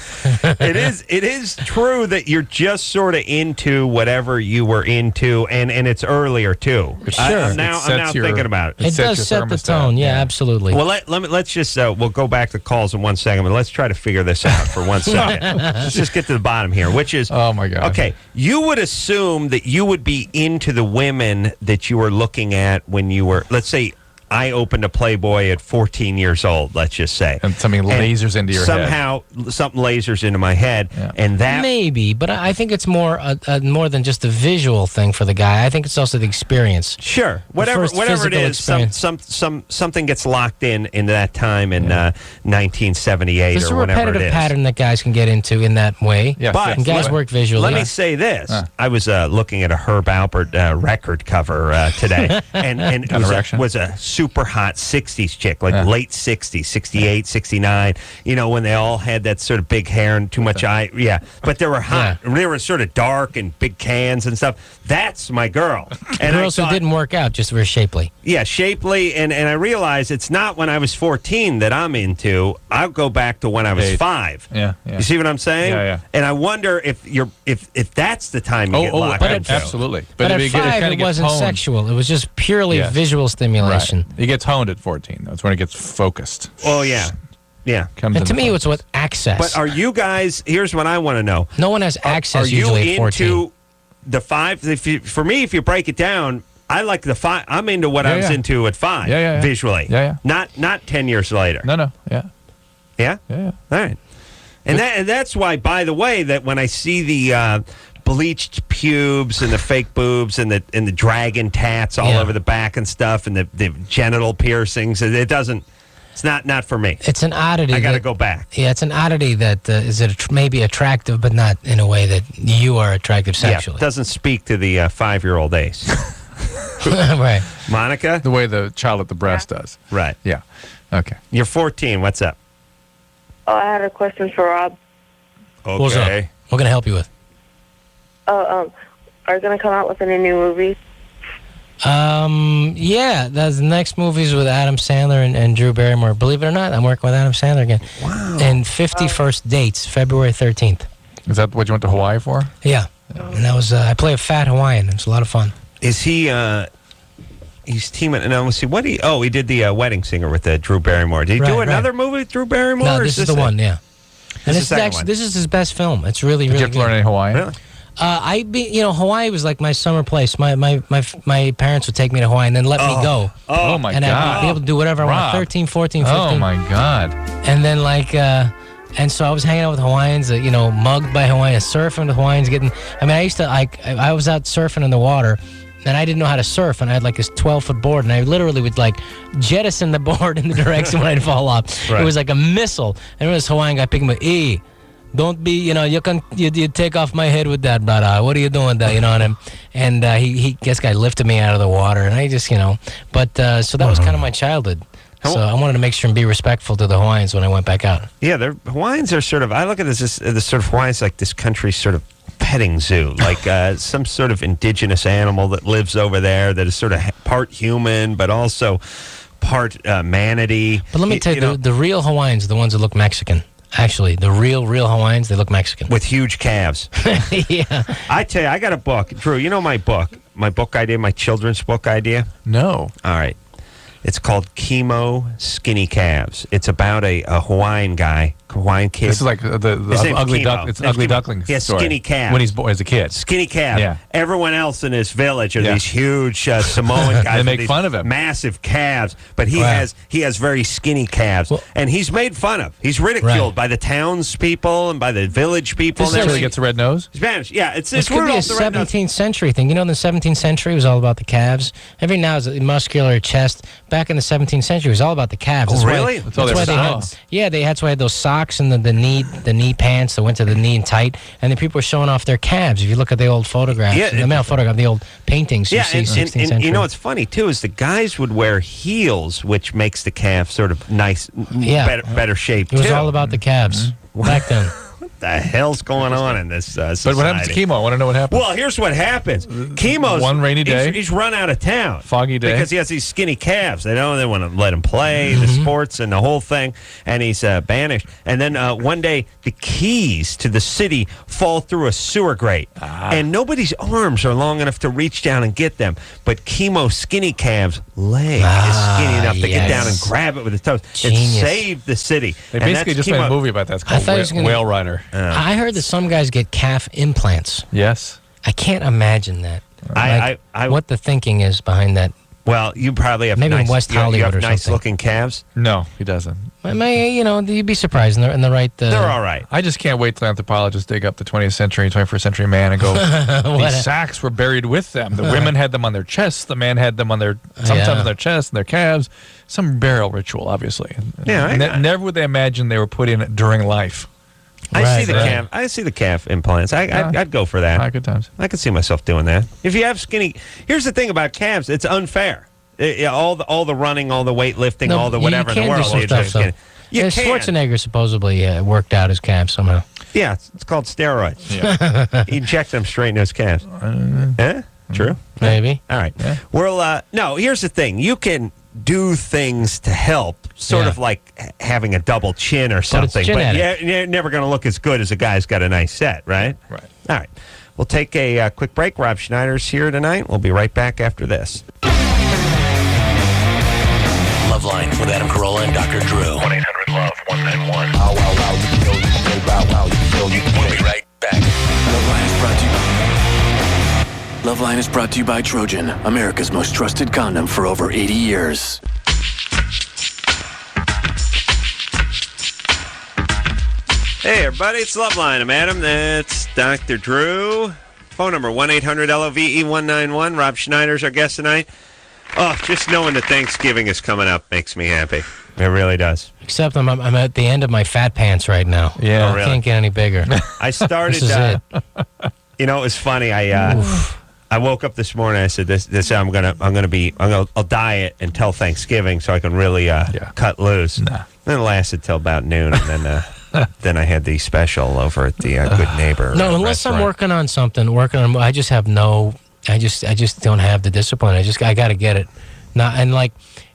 It is true that you're just sort of into whatever you were into, and it's earlier too. Sure. I'm now thinking about it. It does set the tone. Yeah, absolutely. Well, let's just we'll go back to calls in 1 second, but let's try to figure this out for 1 second. Let's just get to the bottom here, which is oh my God. Okay, you would assume that you would be into the women that you were looking at when you were, let's say, I opened a Playboy at 14 years old, let's just say. And something lasers into your head. Somehow, something lasers into my head. Yeah. And that... Maybe, but I think it's more than just a visual thing for the guy. I think it's also the experience. Sure. Whatever it is, something gets locked into that time in 1978 There's or whatever it is. There's a repetitive pattern that guys can get into in that way. Yeah, but guys work visually. Let me say this. I was looking at a Herb Alpert record cover today, and it was a super hot 60s chick, like late 60s, 68, 69, when they all had that sort of big hair and too much eye. Yeah, but they were hot. Yeah. They were sort of dark and big cans and stuff. That's my girl. And girls who didn't work out, just were shapely. Yeah, shapely, and I realized it's not when I was 14 that I'm into. I'll go back to when I was 5. Yeah. You see what I'm saying? Yeah. And I wonder if that's the time you get locked into. Absolutely. But at 5, it wasn't sexual. It was just purely visual stimulation. Right. It gets honed at 14. That's when it gets focused. Oh, yeah. Yeah. And to me, it's with access. But are you guys, here's what I want to know. No one has access usually at 14. Are you into the 5? For me, if you break it down, I like the 5. I'm into what I was into at 5 visually. Yeah. Not 10 years later. No. Yeah? Yeah. All right. And that's why, by the way, that when I see the bleached pubes and the fake boobs and the dragon tats all over the back and stuff and the genital piercings, it's not for me. It's an oddity. I got to go back. Yeah, it's an oddity that is maybe attractive, but not in a way that you are attractive sexually. Yeah, doesn't speak to the 5-year-old ace. Right. Monica? The way the child at the breast does. Right. Yeah. Okay. You're 14. What's up? Oh, I had a question for Rob. Okay. What's up? What can I help you with? Are you going to come out with any new movies? Yeah, the next movie's with Adam Sandler and Drew Barrymore. Believe it or not, I'm working with Adam Sandler again. Wow. And 51st Dates, February 13th. Is that what you went to Hawaii for? Yeah. And that was, I play a fat Hawaiian. It's a lot of fun. Is he, he's teaming, and let's see, he did the Wedding Singer with Drew Barrymore. Did he do another movie with Drew Barrymore? No, this is the one, yeah. And This is this is his best film. It's really, really Did you have to learn any Hawaiian? Really? Hawaii was like my summer place. My parents would take me to Hawaii and then let me go. Oh, my and God. I'd be able to do whatever I want. 13, 14, 15. Oh, my God. And then and so I was hanging out with Hawaiians, mugged by Hawaiians, surfing with Hawaiians, I was out surfing in the water, and I didn't know how to surf, and I had like this 12-foot board, and I literally would like jettison the board in the direction when I'd fall off. Right. It was like a missile. And this Hawaiian guy picking me, don't be, you take off my head with that, brother. What are you doing there? And this guy lifted me out of the water, and I just, so that was kind of my childhood. So I wanted to make sure and be respectful to the Hawaiians when I went back out. Yeah, Hawaiians are sort of, I look at this sort of Hawaiians like this country's sort of petting zoo, like some sort of indigenous animal that lives over there that is sort of part human, but also part manatee. But let me tell you, the real Hawaiians are the ones that look Mexican. Actually, the real Hawaiians, they look Mexican. With huge calves. Yeah. I tell you, I got a book. Drew, you know my book idea, my children's book idea? No. All right. It's called Chemo Skinny Calves. It's about a Hawaiian guy, Hawaiian kid. This is like the ugly duck. It's an ugly duckling Yeah, story. skinny calf. When he's born as a kid. Skinny calf. Yeah. Everyone else in his village are Yeah. these huge Samoan guys. They with make these fun of him. Massive calves, but he Wow. has very skinny calves, and he's made fun of. He's ridiculed by the townspeople and by the village people. This and is- everything. He gets a red nose? Spanish. Yeah, it's This could be a Rudolph the Red-Nosed. 17th century thing. In the 17th century, it was all about the calves. Every now is a muscular chest. Back in the 17th century, it was all about the calves. Oh, That's why- really? That's all That's why they they had. saw. Yeah, that's why they had those socks and the knee pants that went to the knee and tight, and then people were showing off their calves. If you look at the old photographs, the old paintings, you see 16th and century. you know what's funny too is the guys would wear heels, which makes the calf sort of nice, better shape. It was too. all about the calves back then. What the hell's going on in this society? But what happens to Chemo? I want to know what happens. Well, here's what happens. Chemo's One rainy day. He's run out of town. Foggy day. Because he has these skinny calves. They want to let him play the sports and the whole thing. And he's banished. And then one day, the keys to the city fall through a sewer grate. And nobody's arms are long enough to reach down and get them. But Chemo's skinny calves' leg is skinny enough to get down and grab it with his toes. Genius. It saved the city. They And basically that's just made a Chemo. movie about that. It's I called thought he was gonna- Whale Rider. I heard that some guys get calf implants. Yes. I can't imagine that. I- what the thinking is behind that. Well, you probably have Maybe in nice, West you have Hollywood or nice something. looking calves. No, he doesn't. You'd be surprised in the right. They're all right. I just can't wait till anthropologists dig up the 20th century, 21st century man and go, these sacks were buried with them. The women had them on their chests. The man had them on sometimes on their chests and their calves. Some burial ritual, obviously. Yeah, Never would they imagine they were put in during life. I see the calf implants. I'd go for that. Good times. I could see myself doing that. If you have skinny, here's the thing about calves: it's unfair. All the running, all the weightlifting, all the whatever in the world. You can. Schwarzenegger supposedly worked out his calves somehow. Yeah, it's called steroids. Yeah. He injects them straight into his calves. True. Maybe. All right. Yeah. Well, no. Here's the thing: you can do things to help, sort of like having a double chin or something. But you're never going to look as good as a guy's got a nice set, right? Right. All right. We'll take a quick break. Rob Schneider's here tonight. We'll be right back after this. LoveLine with Adam Carolla and Dr. Drew. 1-800-LOVE-191. We'll be right back. LoveLine is brought to you by Trojan, America's most trusted condom for over 80 years. Hey, everybody, it's LoveLine. I'm Adam. That's Dr. Drew. Phone number 1-800-LOVE-191. Rob Schneider's our guest tonight. Oh, just knowing that Thanksgiving is coming up makes me happy. It really does. Except I'm at the end of my fat pants right now. Yeah. Oh, really? I can't get any bigger. I started. This is it. It was funny. I woke up this morning. I said, I'll diet until Thanksgiving so I can really cut loose. Nah. Then it lasted till about noon, and then then I had the special over at the Good Neighbor. No, unless I'm restaurant. working on, I just have I just don't have the discipline. I got to get it. Now, and like,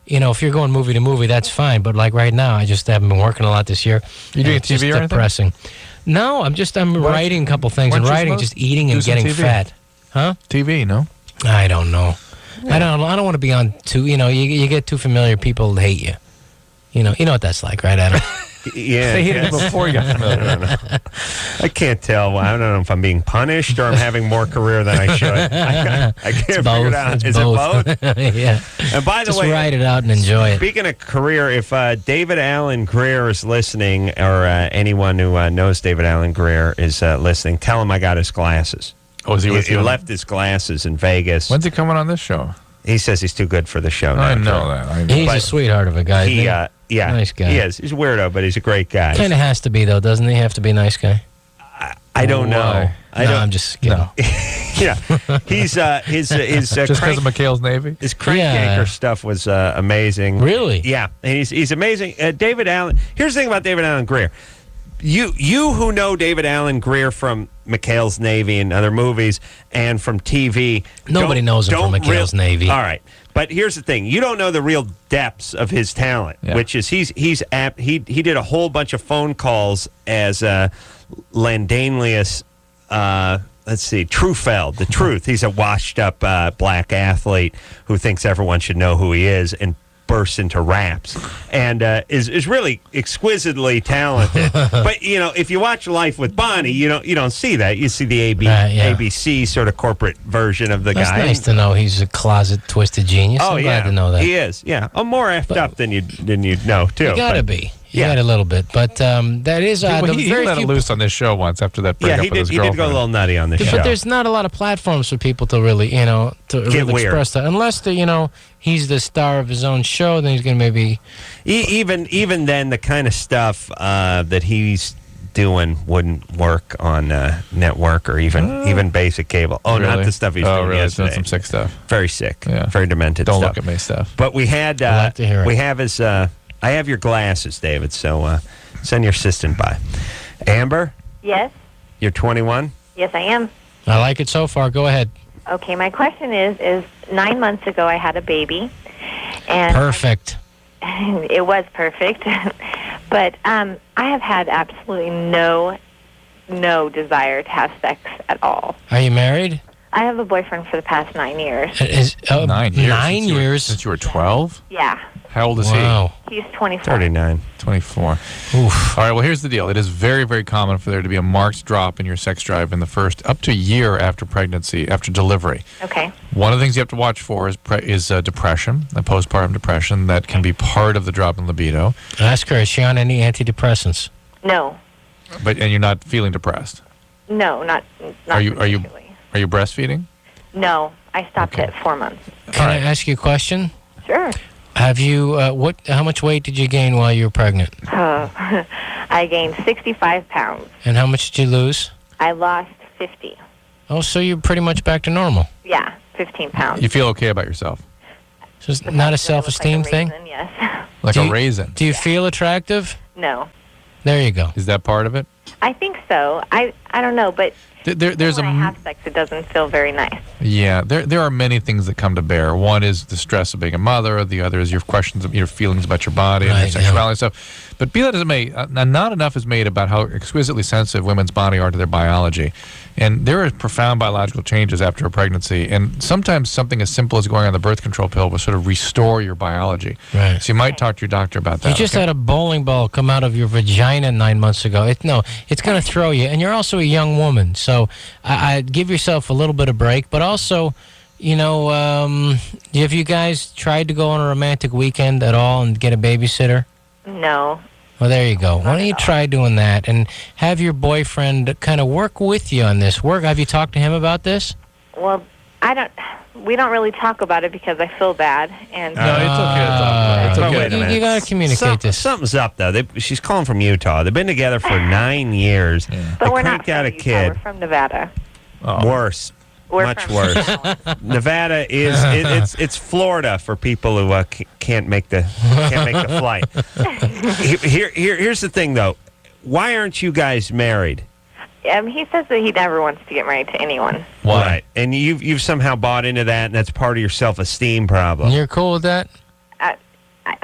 if you're going movie to movie, that's fine. But like right now, I just haven't been working a lot this year. You doing It's TV just or anything? depressing. No, I'm writing a couple things and writing, just eating and getting fat. Huh? TV, no? I don't know. I don't want to be on too. You get too familiar, people hate you. You know what that's like, right, Adam? Yeah, They hated it before you got familiar. I can't tell. I don't know if I'm being punished or I'm having more career than I should. I can't figure it out. It's Is both. it both? Yeah. And by the Just way, write it out and enjoy it. Speaking of career, if David Allen Greer is listening, or anyone who knows David Allen Greer is listening, tell him I got his glasses. Oh, is he with He you? left his glasses in Vegas. When's he coming on this show? He says he's too good for the show now. I know that. He's a sweetheart of a guy. He, isn't he? yeah, Nice guy. He is. He's a weirdo, but he's a great guy. Kind of has to be, though, doesn't he? Have to be a nice guy. I don't know. Why? I'm just kidding. Yeah, he's his Just because of McHale's Navy? His crankmaker Yeah. stuff was amazing. Really? Yeah, and he's amazing. David Allen. Here's the thing about David Allen Greer. You who know David Allen Greer from McHale's Navy and other movies and from TV. Nobody knows him from McHale's Navy. All right. But here's the thing: you don't know the real depths of his talent, which is he did a whole bunch of phone calls as Landanius. Let's see, Trufeld, the Truth. He's a washed-up black athlete who thinks everyone should know who he is and bursts into raps and is really exquisitely talented. But if you watch Life with Bonnie, you don't see that. You see the ABC sort of corporate version of the That's guy. nice to know he's a closet twisted genius. Oh, I'm yeah, glad to know that. he is. Yeah, more effed up than you'd know too. You gotta but- be. You Yeah. got a little bit, but that is He very let few. it loose on this show once after that breakup with his he girlfriend. did go a little nutty on this show. But there's not a lot of platforms for people to really, to really weird. express that. Unless he's the star of his own show, then he's gonna maybe. Even then, the kind of stuff that he's doing wouldn't work on network or even basic cable. Oh, not Really? the stuff he's Oh, doing really? He's yesterday. doing some sick stuff. Very sick. Yeah. Very demented Don't stuff. look at me stuff. But we had I'd like to hear it. we have his. I have your glasses, David. So send your assistant by. Amber, Yes, you're 21. yes, I am. I like it so far. Go ahead. Okay, my question is 9 months ago I had a baby, and Perfect. it was perfect, but I have had absolutely no desire to have sex at all. Are you married? I have a boyfriend for the past 9 years. 9 years. 9 years. Since you were 12? Yeah, How old is Wow. he's 24. 39. 24. Oof. All right, well, here's the deal. It is very, very common for there to be a marked drop in your sex drive in the first up to a year after pregnancy, after delivery. Okay. One of the things you have to watch for is depression, a postpartum depression that can be part of the drop in libido. Ask her. Is she on any antidepressants? No, And you're not feeling depressed. no, not Are you particularly. are you breastfeeding? No, I stopped at 4 months. Can I ask you a question? Sure. Have you how much weight did you gain while you were pregnant? I gained 65 pounds. And how much did you lose? I lost 50. Oh, so you're pretty much back to normal. Yeah, 15 pounds. You feel okay about yourself? So it's not a self-esteem thing? Raisin, yes. Like Do a you- raisin. Do you feel attractive? No. There you go. Is that part of it? I think so. I don't know, but There's when I have sex, it doesn't feel very nice. Yeah, there are many things that come to bear. One is the stress of being a mother. The other is your questions, your feelings about your body and your Right, sexuality and stuff. But be that as it may, not enough is made about how exquisitely sensitive women's body are to their biology. And there are profound biological changes after a pregnancy. And sometimes something as simple as going on the birth control pill will sort of restore your biology. Right. So you might talk to your doctor about that. You just okay? had a bowling ball come out of your vagina 9 months ago. It's going to throw you. And you're also a young woman. So I'd give yourself a little bit of break. But also, have you guys tried to go on a romantic weekend at all and get a babysitter? No. Well, there you go. Why don't you try doing that and have your boyfriend kind of work with you on this? Have you talked to him about this? Well, we don't really talk about it because I feel bad. And No, it's okay to talk about it. It's okay. Wait a minute. You got to communicate this. Something's up, though. She's calling from Utah. They've been together for 9 years. but They we're not cranked out a from Utah. kid. We're from Nevada. Worse. We're Much from worse. Nevada is it's Florida for people who can't make the flight. Here's the thing, though. why aren't you guys married? He says that he never wants to get married to anyone. Why? Right. And you've somehow bought into that, and that's part of your self-esteem problem. You're cool with that?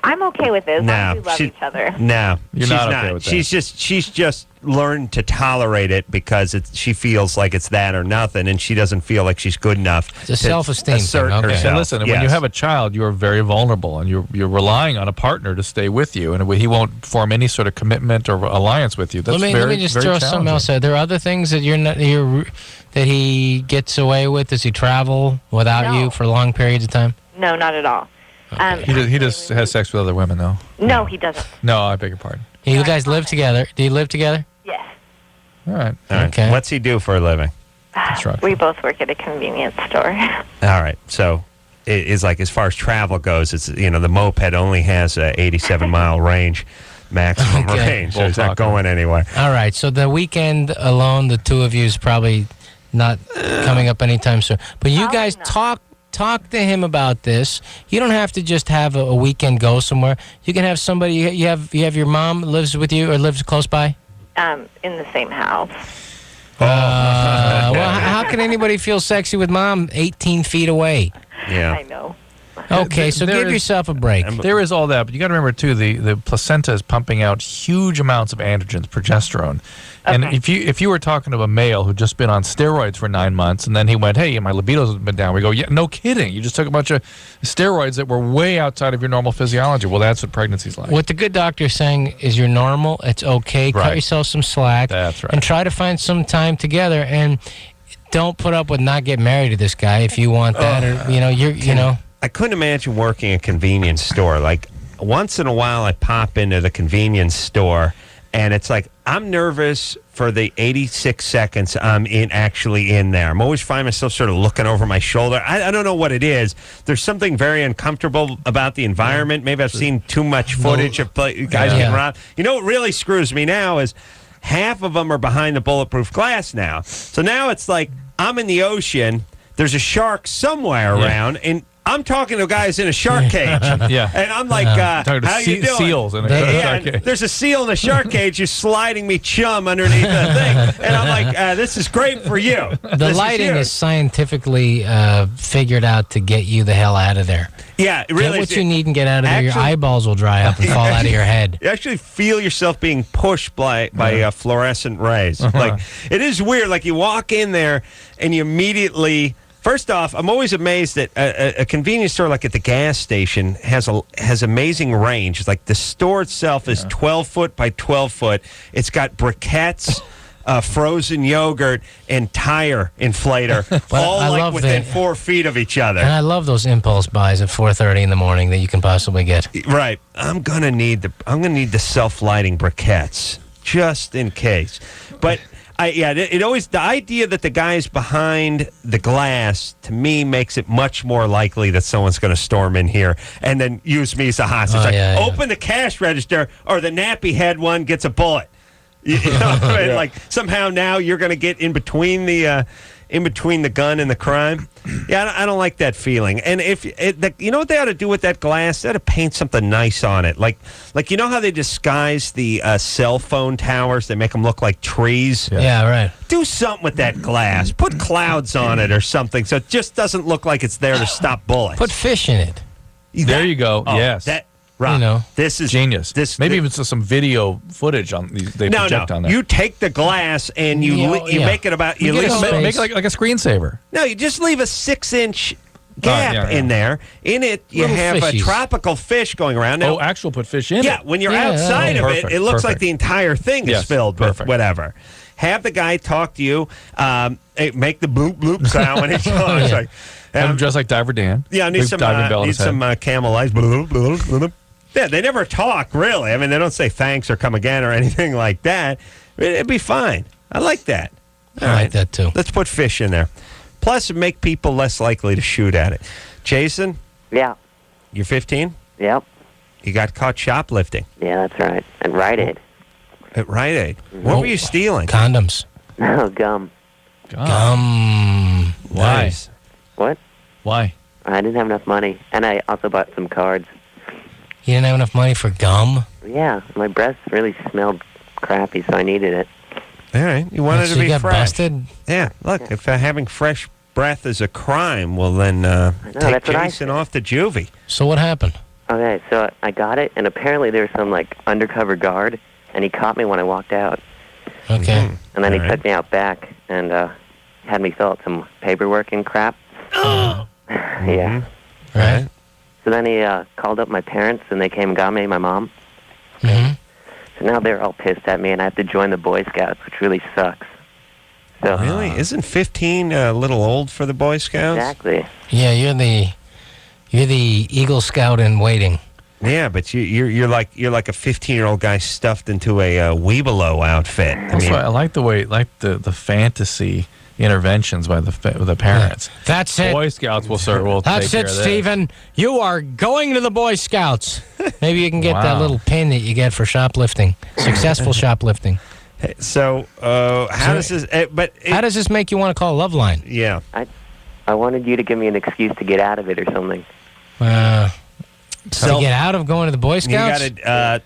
I'm okay with it as long as we love she- each other. No, You're she's not okay with that. She's just learned to tolerate it because she feels like it's that or nothing, and she doesn't feel like she's good enough. It's a self-esteem assert thing, okay. herself. And listen, when you Yes. have a child, you are very vulnerable, and you're relying on a partner to stay with you, and he won't form any sort of commitment or alliance with you. That's let me just throw something else out. There are other things that that he gets away with. Does he travel without you for long periods of time? No, not at all. He just has sex with other women, though. No, he doesn't. No, I beg your pardon. You guys live together. Do you live together? Yes. All right. All right. Okay. What's he do for a living? We both work at a convenience store. All right. So it's like as far as travel goes, it's the moped only has a 87-mile range, maximum range, so it's not going anywhere. All right. So the weekend alone, the two of you is probably not coming up anytime soon. But you guys talk to him about this. You don't have to just have a weekend go somewhere. You can have somebody. You have your mom lives with you or lives close by. In the same house. Well, how can anybody feel sexy with mom 18 feet away? Yeah. I know. Okay, so give yourself a break. There is all that, but you got to remember too, the placenta is pumping out huge amounts of androgens, progesterone. And if you were talking to a male who'd just been on steroids for 9 months, and then he went, "Hey, my libido's been down," we go, "Yeah, no kidding. You just took a bunch of steroids that were way outside of your normal physiology." Well, that's what pregnancy's like. What the good doctor is saying is you're normal. It's okay. Cut Right. yourself some slack. That's right. And try to find some time together. And don't put up with not getting married to this guy if you want that. Or I couldn't imagine working a convenience store. Like once in a while, I pop into the convenience store, and it's like I'm nervous for the 86 seconds I'm actually in there. I'm always find myself sort of looking over my shoulder. I don't know what it is. There's something very uncomfortable about the environment. Maybe I've seen too much footage of guys getting robbed. You know what really screws me now is half of them are behind the bulletproof glass now. So now it's like I'm in the ocean. There's a shark somewhere around, and I'm talking to guys in a shark cage. Yeah. And I'm like, talking to how you doing? seals in a shark cage. There's a seal in a shark cage who's sliding me chum underneath the thing. And I'm like, this is great for you. the lighting is scientifically figured out to get you the hell out of there. Yeah, it really Get what is. you need and get out of there. Your Actually- eyeballs will dry up and fall out of your head. You actually feel yourself being pushed by fluorescent rays. Like, it is weird. Like, you walk in there and you immediately... First off, I'm always amazed that a convenience store like at the gas station has amazing range. It's like the store itself is 12 foot by 12 foot. It's got briquettes, frozen yogurt, and tire inflator, all I like love within that. 4 feet of each other. And I love those impulse buys at 4:30 in the morning that you can possibly get. Right. I'm gonna need the self-lighting briquettes just in case. But it always, the idea that the guy's behind the glass to me makes it much more likely that someone's going to storm in here and then use me as a hostage. Open the cash register, or the nappy head one gets a bullet. You know what I mean? Like somehow now you're going to get in between the gun and the crime. Yeah, I don't like that feeling. And you know what they ought to do with that glass? They ought to paint something nice on it. Like you know how they disguise the cell phone towers? They make them look like trees. Yeah, right. Do something with that glass. Put clouds on it or something so it just doesn't look like it's there to stop bullets. Put fish in it. There you go. Yes. Rob, this is genius. Maybe even some video footage on they project on that. You take the glass and you make it about make it like a screensaver. No, you just leave a 6-inch gap in there. In it, you Little have fishies. a tropical fish going around. Now, actual put fish in it. Yeah, when you're outside of it, it looks like the entire thing is filled with whatever. Have the guy talk to you, make the bloop bloop sound when he talks. Like, have him dressed like Diver Dan. Yeah, I need Big some diving bell on his head. camel eyes. Bloop, bloop, bloop. Yeah, they never talk, really. I mean, they don't say thanks or come again or anything like that. It'd be fine. I like that. I like that, too. Let's put fish in there. Plus, it make people less likely to shoot at it. Jason? Yeah. You're 15? Yep. You got caught shoplifting. Yeah, that's right. At Rite Aid. At Rite Aid? What were you stealing? Condoms. No, gum. Gum. Why? Nice. What? Why? I didn't have enough money. And I also bought some cards. You didn't have enough money for gum? Yeah, my breath really smelled crappy, so I needed it. All right. You wanted So to you be got fresh. busted? Yeah. Look, if having fresh breath is a crime, well, then take that's what I Jason off to juvie. So what happened? Okay, so I got it, and apparently there was some, like, undercover guard, and he caught me when I walked out. Okay. And then he took me out back and had me fill out some paperwork and crap. Yeah. Right. So then he called up my parents, and they came and got me, my mom. Mm-hmm. So now they're all pissed at me, and I have to join the Boy Scouts, which really sucks. So, Really? Isn't 15 a little old for the Boy Scouts? Exactly. Yeah, you're the Eagle Scout in waiting. Yeah, but you're like a 15-year-old guy stuffed into a Weebelo outfit. Also, I like the way, the fantasy interventions by the parents. That's it. Boy Scouts will take That's care it, of this. Stephen. You are going to the Boy Scouts. Maybe you can get that Wow. little pin that you get for shoplifting, successful shoplifting. So, how does this? How does this make you want to call LoveLine? Yeah. I wanted you to give me an excuse to get out of it or something. To get out of going to the Boy Scouts? You got a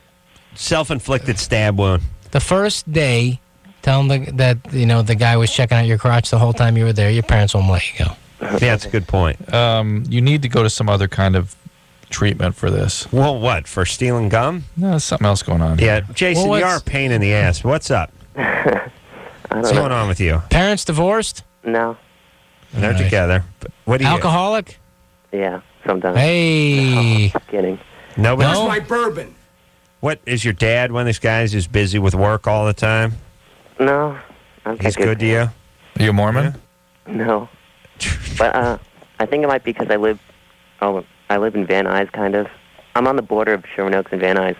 self-inflicted stab wound. The first day, tell them that the guy was checking out your crotch the whole time you were there. Your parents won't let you go. Yeah, that's a good point. You need to go to some other kind of treatment for this. Well, what, for stealing gum? No, there's something else going on. Yeah, Jason, Well, you are a pain in the ass. What's up? What's going on with you? Parents divorced? No. They're together. What do you? Alcoholic? Yeah, sometimes. Hey. Just kidding. Nobody. Where's my bourbon? What is your dad? One of these guys who's busy with work all the time. No. He's good to you. Are you a Mormon? No. But I think it might be because I live in Van Nuys, kind of. I'm on the border of Sherman Oaks and Van Nuys.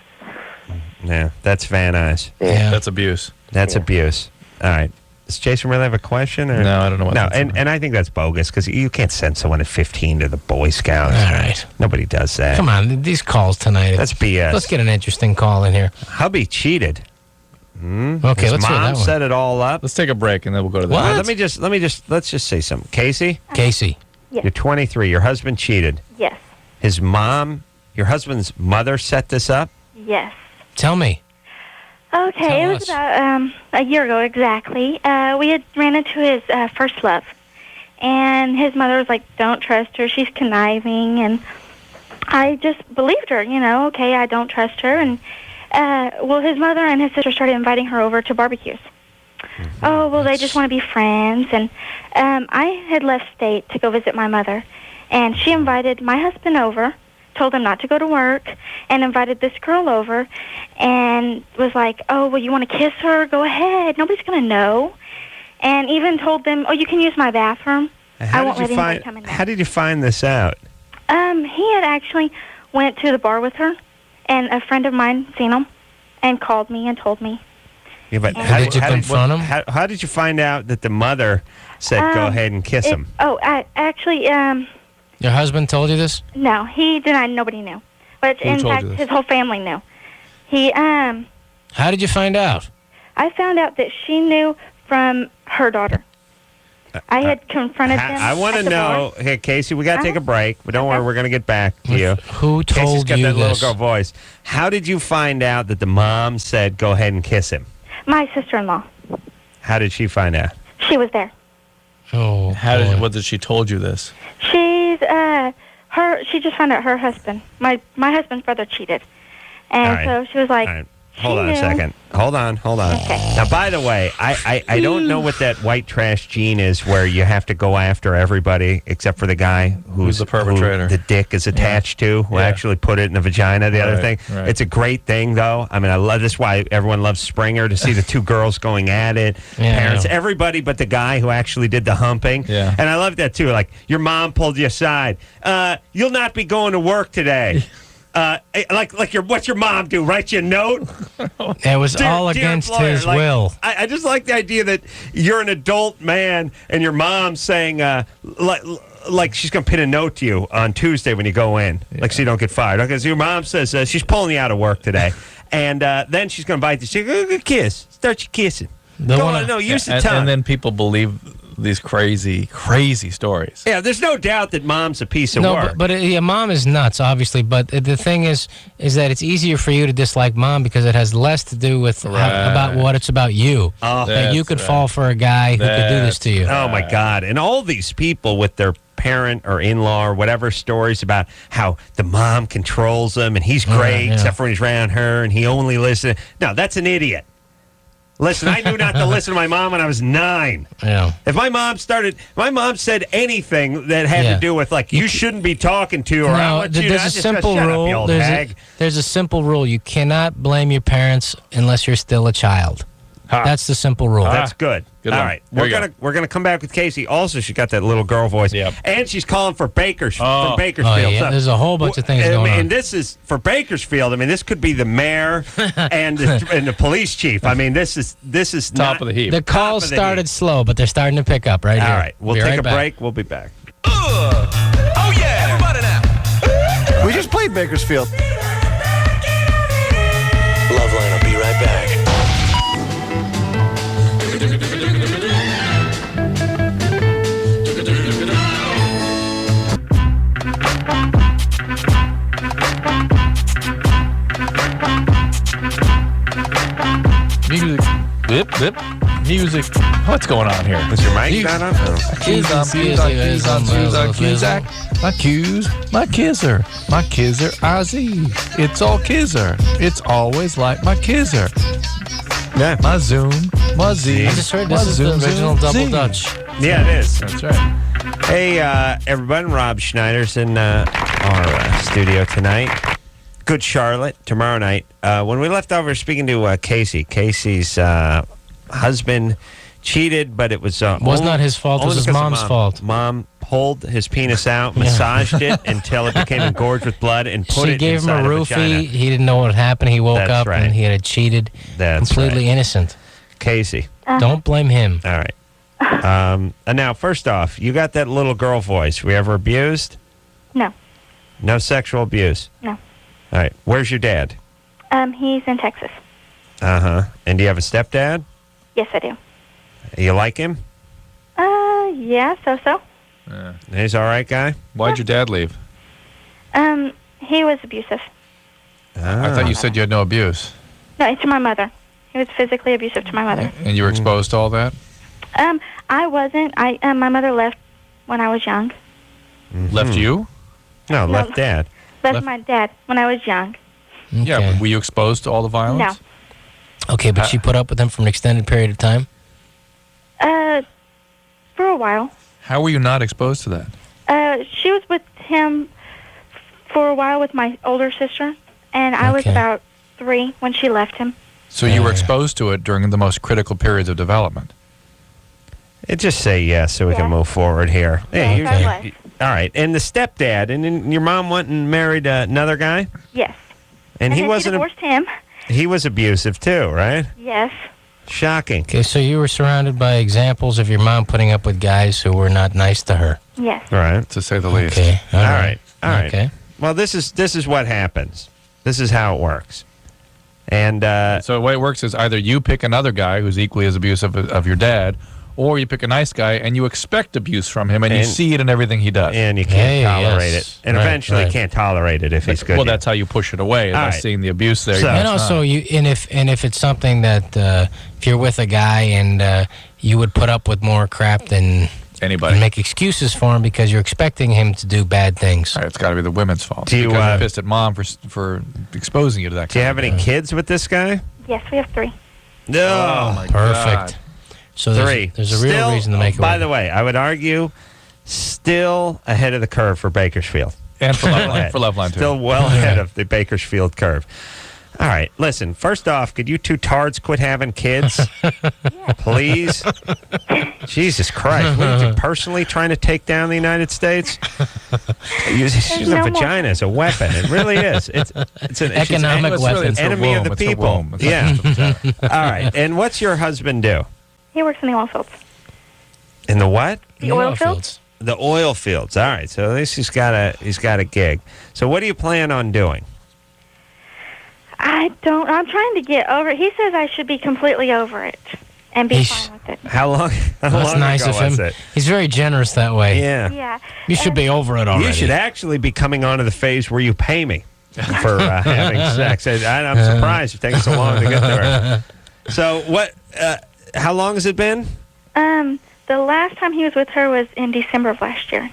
Yeah, that's Van Nuys. Yeah. That's abuse. That's abuse. All right. Does Jason really have a question? Or? No, I don't know what No, that's and I think that's bogus because you can't send someone at 15 to the Boy Scouts. All right. Nobody does that. Come on, these calls tonight. That's BS. Let's get an interesting call in here. Hubby cheated. Okay, His let's hear that mom one. set it all up. Let's take a break and then we'll go to that. All right, let's just say something. Casey, Yes. you're 23. Your husband cheated. Yes. His mom, your husband's mother, set this up. Yes. Tell me. Okay, Tell it was us. about a year ago exactly. We had ran into his first love, and his mother was like, "Don't trust her. She's conniving." And I just believed her. Okay, I don't trust her. And well, his mother and his sister started inviting her over to barbecues. Oh, well, they just want to be friends. And I had left state to go visit my mother, and she invited my husband over, told him not to go to work, and invited this girl over, and was like, "Oh, well, you want to kiss her? Go ahead. Nobody's going to know." And even told them, "Oh, you can use my bathroom. I won't let anybody come in there." How did you find this out? He had actually went to the bar with her, and a friend of mine seen him and called me and told me. Yeah, but Did you confront him? How did you find out that the mother said, "Go ahead and kiss him"? Actually, Your husband told you this? no, he denied nobody knew. But Who in told fact, you this? his whole family knew. He, How did you find out? I found out that she knew from her daughter. I had confronted them. I want to at the bar. know. Hey, Casey, we got to take a break, but don't worry, we're going to get back to you. Who Casey's told got you that little this? girl voice. How did you find out that the mom said, "Go ahead and kiss him"? My sister-in-law. How did she find out? She was there. Oh, What did she told you this? She's she just found out her husband, my husband's brother, cheated, and All right. so she was like, All right. Hold she on a knew. second. Hold on. Okay. Now, by the way, I don't know what that white trash gene is where you have to go after everybody except for the guy Who's the perpetrator. who the dick is attached to, who Yeah. actually put it in the vagina, the other Right, thing. right. It's a great thing, though. I mean, I love this. Why everyone loves Springer, to see the two girls going at it. Yeah, Parents, I know. everybody but the guy who actually did the humping. Yeah. And I love that, too. Like, your mom pulled you aside. You'll not be going to work today. What's your mom do? Write you a note? It was Dear- all dear against employer, his like, will. I just like the idea that you're an adult man and your mom's saying, like she's going to pin a note to you on Tuesday when you go in, like so you don't get fired. Okay, so your mom says she's pulling you out of work today, and then she's going to invite you. She's going to kiss. Start your kissing. Use the tongue. And then people believe these crazy, crazy stories. Yeah, there's no doubt that mom's a piece of No, work. but mom is nuts, obviously. But the thing is that it's easier for you to dislike mom because it has less to do with about what it's about you. Oh, that you could fall for a guy who could do this to you. Oh my God! And all these people with their parent or in-law or whatever stories about how the mom controls them and he's great except for when he's around her and he only listens. No, that's an idiot. Listen, I knew not to listen to my mom when I was 9. Yeah. If my mom said anything that had to do with like you shouldn't be talking to or I'll let you. There's a simple rule. There's a simple rule. You cannot blame your parents unless you're still a child. That's the simple rule. That's good. All one. right, we're gonna come back with Casey. Also, she got that little girl voice, and she's calling for Bakersfield. Oh, yeah. There's a whole bunch of things going on. And this is for Bakersfield. I mean, this could be the mayor and the police chief. I mean, this is top of the heap. The calls started slow, but they're starting to pick up right here. All right, we'll Be take right a back. break. We'll be back. Oh yeah, everybody now. We just played Bakersfield. LoveLine will be right back. Music. Zip. Music. What's going on here? Is your mic not on? My cues, my kisser. My kisser, RZ. It's all kisser. It's always like my kisser. Yeah. My Zoom, my Z. I just heard this is the original Double Dutch. Yeah, it is. That's right. Hey, everybody, Rob Schneider's in our studio tonight. Good Charlotte, tomorrow night. When we left over speaking to Casey, Casey's husband cheated, but it was not his fault. It was his mom's fault. Mom pulled his penis out, massaged it until it became engorged with blood, and put She it gave him a inside roofie. vagina. He didn't know what happened. He woke That's up right. and he had cheated. That's completely right. innocent. Casey. Don't blame him. All right. And now, first off, you got that little girl voice. Were you ever abused? No. No sexual abuse? No. All right. Where's your dad? He's in Texas. Uh-huh. And do you have a stepdad? Yes, I do. You like him? Yeah, so. He's all right guy? Why'd your dad leave? He was abusive. I thought you said you had no abuse. No, to my mother. He was physically abusive to my mother. And you were exposed to all that? I wasn't. My mother left when I was young. Left you? No, left dad. Left my dad when I was young. Yeah, but were you exposed to all the violence? No. Okay, but she put up with him for an extended period of time? For a while. How were you not exposed to that? She was with him for a while with my older sister, and I was about 3 when she left him. So you were exposed to it during the most critical periods of development? Just say yes so we can move forward here. Hey, Yes, I was. all right. And the stepdad, and then your mom went and married another guy? Yes. And he then wasn't. She divorced him. He was abusive too, right? Yes. Shocking. Okay, so you were surrounded by examples of your mom putting up with guys who were not nice to her. Yes. Right. To say the least. Okay. All right. All right. Okay. Well, this is what happens. This is how it works. And so the way it works is either you pick another guy who's equally as abusive of your dad, or you pick a nice guy and you expect abuse from him, and you see it in everything he does. And you can't tolerate it. And eventually you can't tolerate it if he's good. Well, that's how you push it away, by seeing the abuse there. And also, if it's something that if you're with a guy and you would put up with more crap than anybody, and make excuses for him because you're expecting him to do bad things. It's got to be the women's fault. Do you, because you're pissed at mom for exposing you to that. Do you have any kids with this guy? Yes, we have 3. No. Oh, my Perfect. God. So 3. there's a real reason to make it By work. the way, I would argue still ahead of the curve for Bakersfield. And for LoveLine, too. Still well ahead of the Bakersfield curve. All right, listen, first off, could you two tards quit having kids? Please? Jesus Christ. What are you personally trying to take down the United States? Using a vagina as a weapon. It really is. It's an economic weapon. Enemy of the people. Yeah. All right. And what's your husband do? He works in the oil fields. In the what? The oil fields? The oil fields. All right. So at least he's got a gig. So what do you plan on doing? I'm trying to get over it. He says I should be completely over it. and be fine with it. How long That's nice ago of him. was it? He's very generous that way. Yeah. Yeah. You should be over it already. You should actually be coming on to the phase where you pay me for having sex. I'm surprised it's taking so long to get there. So what? How long has it been? The last time he was with her was in December of last year.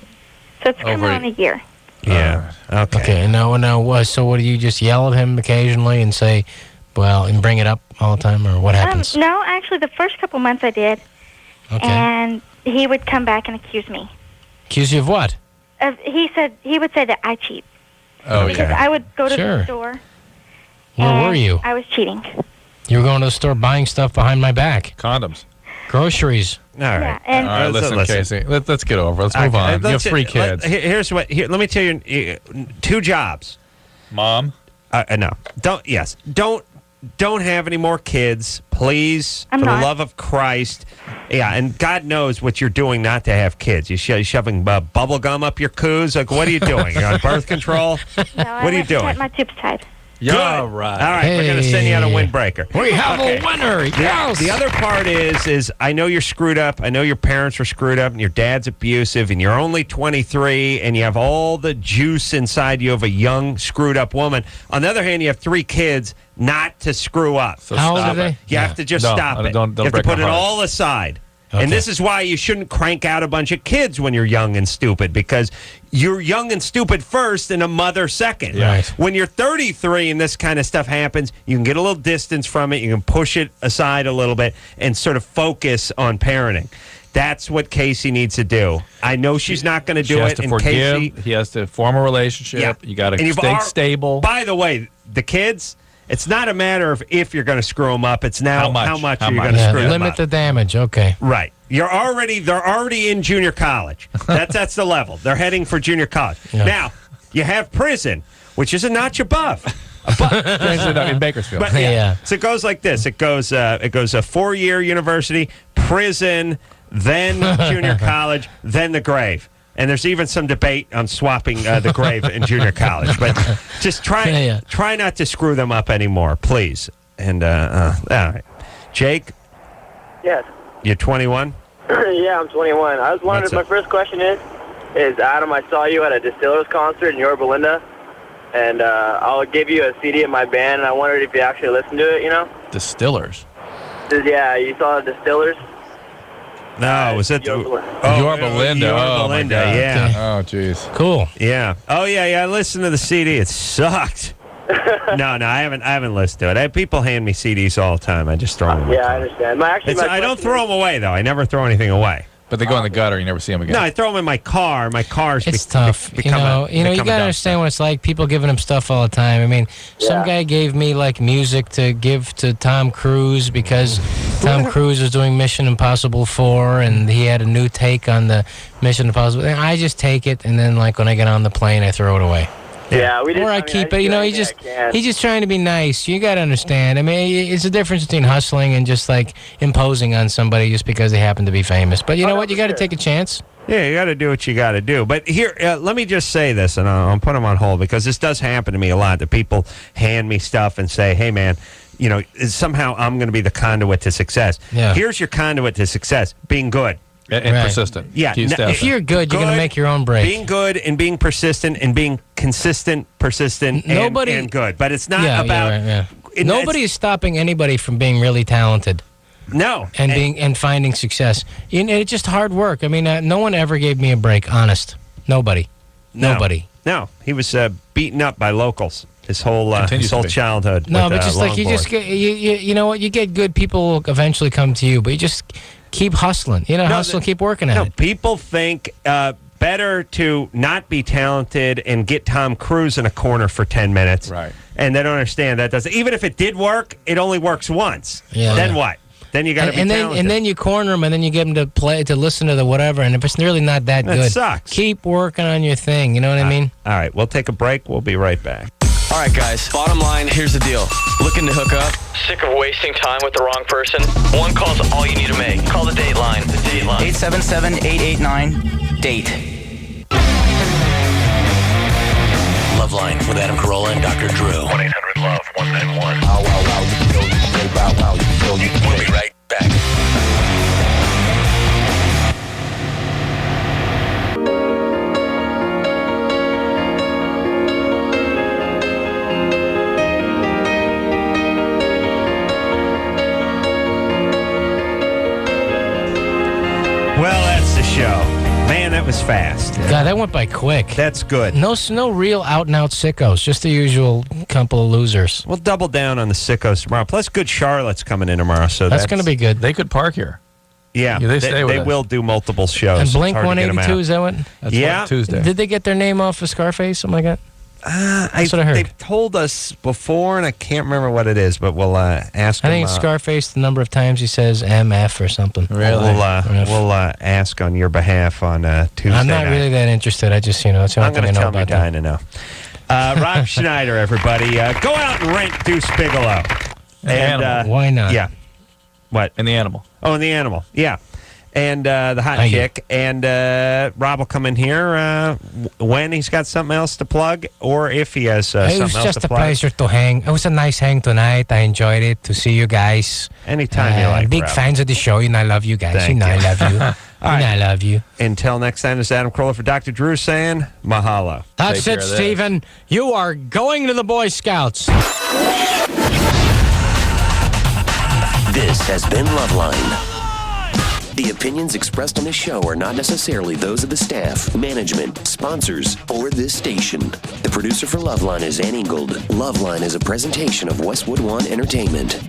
So it's coming on a year. Yeah. Okay. Okay. No. So what do you just yell at him occasionally and say, well, and bring it up all the time, or what happens? No, actually, the first couple months I did. Okay. And he would come back and accuse me. Accuse you of what? He would say that I cheat. Oh, Because I would go to the store. Where were you? I was cheating. You were going to the store buying stuff behind my back. Condoms. Groceries. All right. Yeah, and All right, listen, Casey. Let's get over. Let's move on. You have 3 kids. Here's what. Let me tell you. 2 jobs. Mom. No. Don't have any more kids, please. For the love of Christ. Yeah, and God knows what you're doing not to have kids. You're shoving bubble gum up your coos. Like, what are you doing? You're on birth control. No, What are you doing? I got my tubes tied. Yeah, right. All right, we're going to send you out a windbreaker. We have a winner. Yes. The other part is I know you're screwed up. I know your parents were screwed up, and your dad's abusive, and you're only 23, and you have all the juice inside you of a young, screwed up woman. On the other hand, you have 3 kids not to screw up. So How old are they? You have to just stop it. Don't you have to break put my it heart. all aside. Okay. And this is why you shouldn't crank out a bunch of kids when you're young and stupid, because you're young and stupid first and a mother second. Right. When you're 33 and this kind of stuff happens, you can get a little distance from it. You can push it aside a little bit and sort of focus on parenting. That's what Casey needs to do. I know she's not going to do She has it. to and forgive. Casey, He has to form a relationship. Yeah. You got And to you've stay stable. By the way, the kids, it's not a matter of if you're going to screw them up. It's now how much you're going to screw them Limit up. the damage. Okay. Right. They're already in junior college. That's the level. They're heading for junior college. Yeah. Now, you have prison, which is a notch above. in Bakersfield. But so it goes like this. It goes a 4-year university, prison, then junior college, then the grave. And there's even some debate on swapping the grave in junior college. But just try not to screw them up anymore, please. And all right, Jake. Yes. You're 21? Yeah, I'm 21. I was wondering, What's my up? first question is Adam, I saw you at a Distillers concert in Yorba Linda, and I'll give you a CD of my band, and I wondered if you actually listened to it, you know? Distillers. Yeah, you saw the Distillers? No, was it Yorba Linda. Yorba Oh, my Linda, God. yeah. Oh, jeez. Cool. Yeah. Oh, yeah. I listened to the CD. It sucked. No, I haven't listened to it. People hand me CDs all the time. I just throw them away. Yeah, I understand. I don't throw them away, though. I never throw anything away. But they go in the gutter. You never see them again. No, I throw them in my car. My car's It's tough. You got to understand what it's like. People giving him stuff all the time. I mean, some guy gave me like music to give to Tom Cruise because Tom Cruise was doing Mission Impossible 4 and he had a new take on the Mission Impossible. And I just take it and then like when I get on the plane, I throw it away. Yeah, or I keep it. You know, he's just trying to be nice. You got to understand. I mean, it's a difference between hustling and just like imposing on somebody just because they happen to be famous. But you know what? You got to take a chance. Yeah, you got to do what you got to do. But here, let me just say this, and I'll put them on hold because this does happen to me a lot. That people hand me stuff and say, "Hey, man, you know, somehow I'm going to be the conduit to success." Yeah. Here's your conduit to success: being good. And persistent. Yeah. If you're good, you're going to make your own break. Being good and being persistent and being consistent, persistent, and good. But it's not about. Nobody is stopping anybody from being really talented. No. And finding success. It's just hard work. I mean, no one ever gave me a break. Honest. Nobody. Nobody. No. He was beaten up by locals his whole childhood. No, but just like you just get, you know what? You get good people will eventually come to you, but you just keep hustling. Hustle, keep working at it. People think better to not be talented and get Tom Cruise in a corner for 10 minutes. Right. And they don't understand that doesn't. Even if it did work, it only works once. Yeah. Then what? Then you got to be talented. And then you corner them, and then you get them to listen to the whatever. And if it's really not that good, it sucks. Keep working on your thing. You know what I mean? All right, we'll take a break. We'll be right back. All right, guys. Bottom line, here's the deal. Looking to hook up? Sick of wasting time with the wrong person? One call's all you need to make. Call the date line. The date line. 877-889-DATE. LoveLine with Adam Carolla and Dr. Drew. 1-800-LOVE-191. We'll be right back. show. Man, that was fast. God, that went by quick. That's good. No real out-and-out sickos. Just the usual couple of losers. We'll double down on the sickos tomorrow. Plus, Good Charlotte's coming in tomorrow, so That's going to be good. They could park here. Yeah, they stay with they us. will do multiple shows. And Blink It's hard to get 'em 182, out. is that what? That's Yeah. what, Tuesday. Did they get their name off of Scarface, something like that? That's what I heard. They've told us before, and I can't remember what it is, but we'll ask I them. think it's Scarface, the number of times he says MF or something. Really? We'll ask on your behalf on Tuesday I'm not night. really that interested. I just, that's the I'm only going thing to I know tell me about dying them. to know. Rob Schneider, everybody. Go out and rent Deuce Bigelow. Animal. Why not? Yeah. What? And the animal. Oh, and the animal. Yeah. And the hot Thank you. chick. And Rob will come in here when he's got something else to plug or if he has It something was else just to a plug. pleasure to hang. It was a nice hang tonight. I enjoyed it to see you guys. Anytime you like, Big Rob. fans of the show, and I love you guys. Thank I you. love you. right. I love you. Until next time, this is Adam Carolla for Dr. Drew saying mahalo. That's Take it, care of this. Stephen. You are going to the Boy Scouts. This has been LoveLine. The opinions expressed on this show are not necessarily those of the staff, management, sponsors, or this station. The producer for LoveLine is Ann Ingold. LoveLine is a presentation of Westwood One Entertainment.